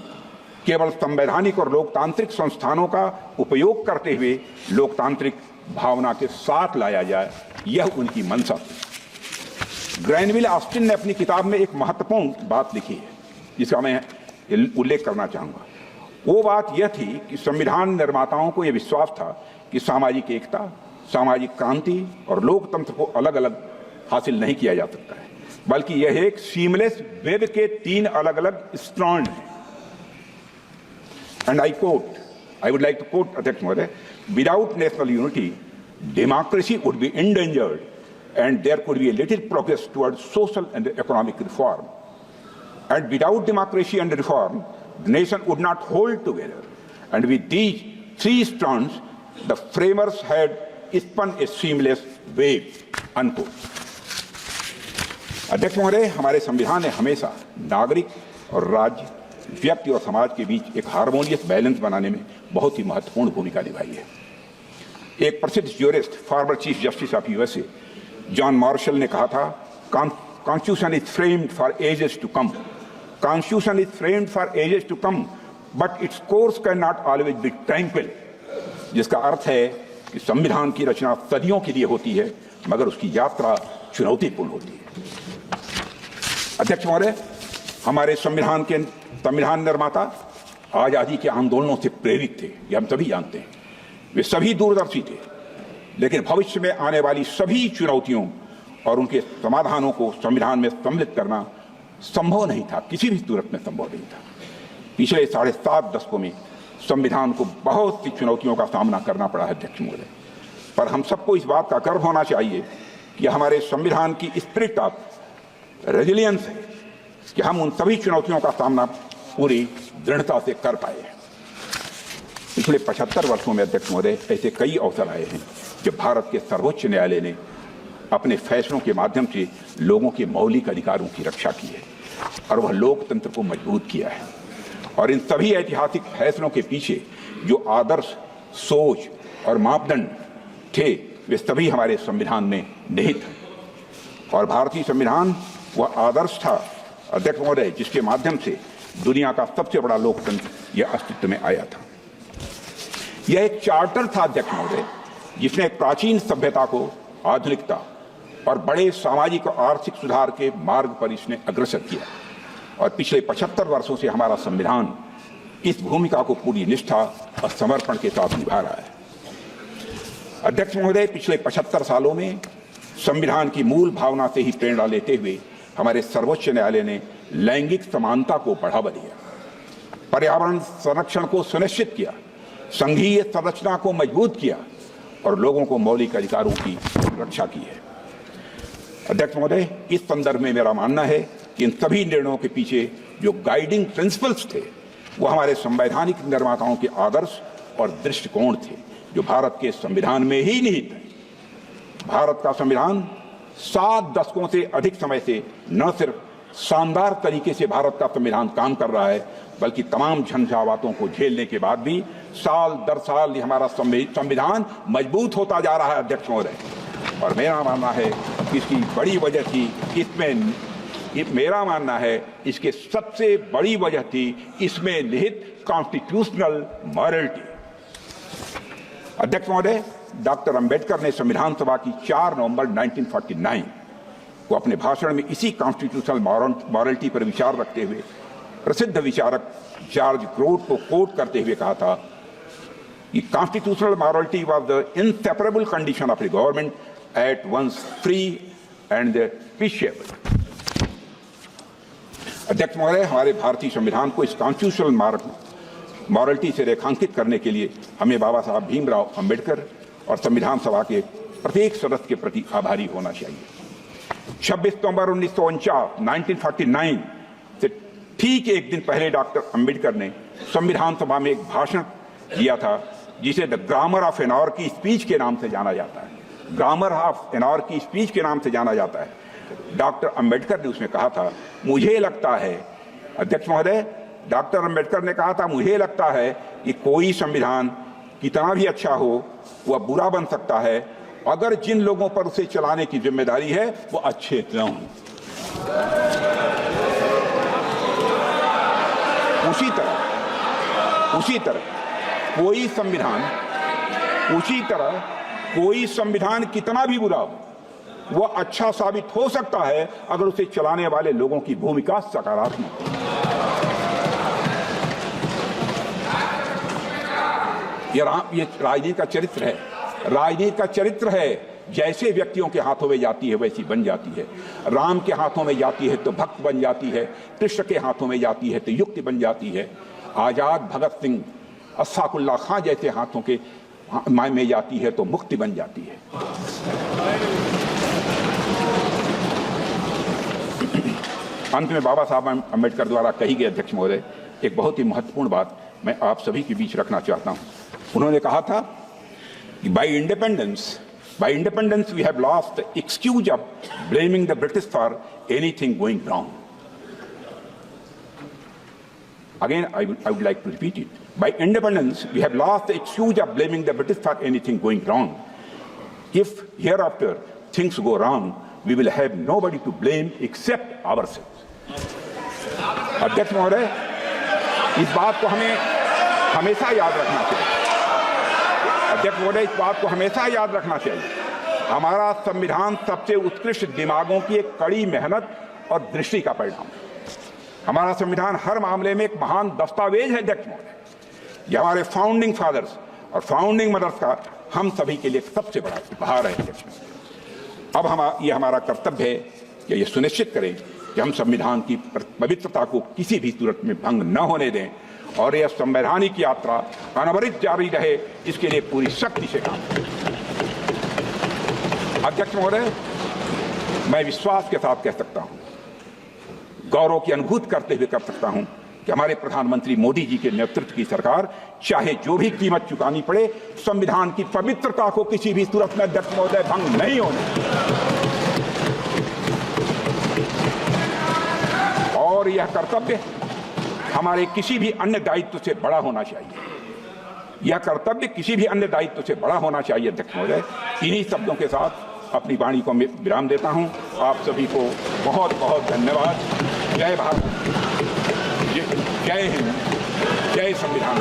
केवल संवैधानिक और लोकतांत्रिक संस्थानों का उपयोग करते हुए लोकतांत्रिक भावना के साथ लाया जाए, यह उनकी मंशा थी। ग्रैनविल ऑस्टिन ने अपनी किताब में एक महत्वपूर्ण बात लिखी है जिसका मैं उल्लेख करना चाहूंगा। वो बात यह थी कि संविधान निर्माताओं को यह विश्वास था कि सामाजिक एकता, सामाजिक क्रांति और लोकतंत्र को अलग अलग हासिल नहीं किया जा सकता है, बल्कि यह एक सीमलेस वेब के 3 अलग अलग स्ट्रैंड हैं। And I would like to quote Adhyaksh Mahoday, without national unity, democracy would be endangered and there could be a little progress towards social and economic reform. And without democracy and reform, the nation would not hold together. And with these 3 strands, the framers had spun a seamless wave, unquote. अध्यक्ष महोदय, हमारे संविधान ने हमेशा नागरिक और राज्य, व्यक्ति और समाज के बीच एक हार्मोनियस बैलेंस बनाने में बहुत ही महत्वपूर्ण भूमिका निभाई है। एक प्रसिद्ध jurist, former chief justice of USA John Marshall ने कहा था, constitution is framed for ages to come, constitution is framed for ages to come but its course cannot always be tranquil, जिसका अर्थ है कि संविधान की रचना सदियों के लिए होती है मगर उसकी यात्रा चुनौतीपूर्ण होती है। अध्यक्ष महोदय, हमारे संविधान निर्माता आजादी के आंदोलनों से प्रेरित थे, ये हम सभी जानते हैं। वे सभी दूरदर्शी थे, लेकिन भविष्य में आने वाली सभी चुनौतियों और उनके समाधानों को संविधान में सम्मिलित करना संभव नहीं था, किसी भी सूरत में संभव नहीं था। पिछले 7.5 दशकों में संविधान को बहुत सी चुनौतियों का सामना करना पड़ा है अध्यक्ष महोदय, पर हम सबको इस बात का गर्व होना चाहिए कि हमारे संविधान की स्पिरिट ऑफ रेजिलियंस है कि हम उन सभी चुनौतियों का सामना पूरी दृढ़ता से कर पाए हैं। पिछले 75 वर्षों में अध्यक्ष महोदय ऐसे कई अवसर आए हैं जब भारत के सर्वोच्च न्यायालय ने अपने फैसलों के माध्यम से लोगों के मौलिक अधिकारों की रक्षा की है और वह लोकतंत्र को मजबूत किया है। और इन सभी ऐतिहासिक फैसलों के पीछे जो आदर्श, सोच और मापदंड थे वे सभी हमारे संविधान में निहित हैं। और भारतीय संविधान वह आदर्श था अध्यक्ष महोदय जिसके माध्यम से दुनिया का सबसे बड़ा लोकतंत्र यह अस्तित्व में आया था। यह एक चार्टर था अध्यक्ष महोदय जिसने प्राचीन सभ्यता को आधुनिकता और बड़े सामाजिक और आर्थिक सुधार के मार्ग पर इसने अग्रसर किया। और पिछले 75 वर्षों से हमारा संविधान इस भूमिका को पूरी निष्ठा और समर्पण के साथ निभा रहा है। अध्यक्ष महोदय, पिछले 75 सालों में संविधान की मूल भावना से ही प्रेरणा लेते हुए हमारे सर्वोच्च न्यायालय ने लैंगिक समानता को बढ़ावा दिया, पर्यावरण संरक्षण को सुनिश्चित किया, संघीय संरचना को मजबूत किया और लोगों को मौलिक अधिकारों की रक्षा की है। अध्यक्ष महोदय, इस संदर्भ में मेरा मानना है कि इन सभी निर्णयों के पीछे जो गाइडिंग प्रिंसिपल्स थे वो हमारे संवैधानिक निर्माताओं के आदर्श और दृष्टिकोण थे जो भारत के संविधान में ही निहित है। भारत का संविधान 7 दशकों से अधिक समय से न सिर्फ शानदार तरीके से भारत का संविधान काम कर रहा है बल्कि तमाम झंझावातों को झेलने के बाद भी साल दर साल हमारा संविधान मजबूत होता जा रहा है अध्यक्ष महोदय। और मेरा मानना है कि इसकी बड़ी वजह थी इसके सबसे बड़ी वजह थी इसमें निहित कॉन्स्टिट्यूशनल मॉरलिटी। अध्यक्ष महोदय, डॉक्टर अंबेडकर ने संविधान सभा की 4 नवंबर 1949 को अपने भाषण में इसी कॉन्स्टिट्यूशनल मॉरलिटी पर विचार रखते हुए प्रसिद्ध विचारक जॉर्ज ग्रोट को कोट करते हुए कहा था कि constitutional morality was the inseparable condition of a government at once free and peaceful. अध्यक्ष महोदय, हमारे भारतीय संविधान को इस कॉन्स्टिट्यूशनल मॉरलिटी से रेखांकित करने के लिए हमें बाबा साहब भीमराव अंबेडकर और संविधान सभा के प्रत्येक सदस्य के प्रति आभारी होना चाहिए। 26 नवंबर 1949 से ठीक एक दिन पहले डॉक्टर अंबेडकर ने संविधान सभा में एक भाषण दिया था जिसे द ग्रामर ऑफ एनॉर्की स्पीच के नाम से जाना जाता है। ग्रामर ऑफ एनॉर्की स्पीच के नाम से जाना जाता है। डॉक्टर अंबेडकर ने उसमें कहा था, मुझे लगता है, अध्यक्ष महोदय, डॉक्टर अंबेडकर ने कहा था, मुझे लगता है कि कोई संविधान कितना भी अच्छा हो वह बुरा बन सकता है अगर जिन लोगों पर उसे चलाने की जिम्मेदारी है वो अच्छे न हों। उसी तरह कोई संविधान कितना भी बुरा हो वह अच्छा साबित हो सकता है अगर उसे चलाने वाले लोगों की भूमिका सकारात्मक हो। ये राजनीति का चरित्र है। राजनीति का चरित्र है, जैसे व्यक्तियों के हाथों में जाती है वैसी बन जाती है। राम के हाथों में जाती है तो भक्त बन जाती है, कृष्ण के हाथों में जाती है तो युक्ति बन जाती है, आजाद भगत सिंह, अशफाकुल्लाह खां जैसे हाथों के में जाती है तो मुक्ति बन जाती है। अंत में बाबा साहब अम्बेडकर द्वारा कही गई अध्यक्ष महोदय एक बहुत ही महत्वपूर्ण बात मैं आप सभी के बीच रखना चाहता हूं। उन्होंने कहा था कि by independence we have lost the excuse of blaming the British for anything going wrong. Again, I would like to repeat it. By independence, we have lost the excuse of blaming the British for anything going wrong. If hereafter things go wrong, we will have nobody to blame except ourselves. अध्यक्ष महोदय, इस बात को हमें हमेशा याद रखना चाहिए। अध्यक्ष महोदय, इस बात को हमेशा याद रखना चाहिए। हमारा संविधान सबसे उत्कृष्ट दिमागों की एक कड़ी मेहनत और दृष्टि का परिणाम है। हमारा संविधान हर मामले में एक महान दस्तावेज है अध्यक्ष महोदय। यह हमारे फाउंडिंग फादर्स और फाउंडिंग मदर्स का हम सभी के लिए सबसे बड़ा उपहार है अध्यक्ष महोदय। अब यह हमारा कर्तव्य है कि यह सुनिश्चित करें कि हम संविधान की पवित्रता को किसी भी सूरत में भंग न होने दें और यह संवैधानिक यात्रा अनवरत जारी रहे, इसके लिए पूरी शक्ति से काम करें। अध्यक्ष महोदय, मैं विश्वास के साथ कह सकता हूं, गौरव की अनुभूति करते हुए कर सकता हूं कि हमारे प्रधानमंत्री मोदी जी के नेतृत्व की सरकार चाहे जो भी कीमत चुकानी पड़े, संविधान की पवित्रता को किसी भी सूरत में अध्यक्ष महोदय भंग नहीं होने, और यह कर्तव्य हमारे किसी भी अन्य दायित्व से बड़ा होना चाहिए। यह कर्तव्य किसी भी अन्य दायित्व से बड़ा होना चाहिए अध्यक्ष महोदय। इन्हीं शब्दों के साथ अपनी वाणी को विराम देता हूं। आप सभी को बहुत बहुत धन्यवाद। जय भारत, जय हिंद, जय संविधान।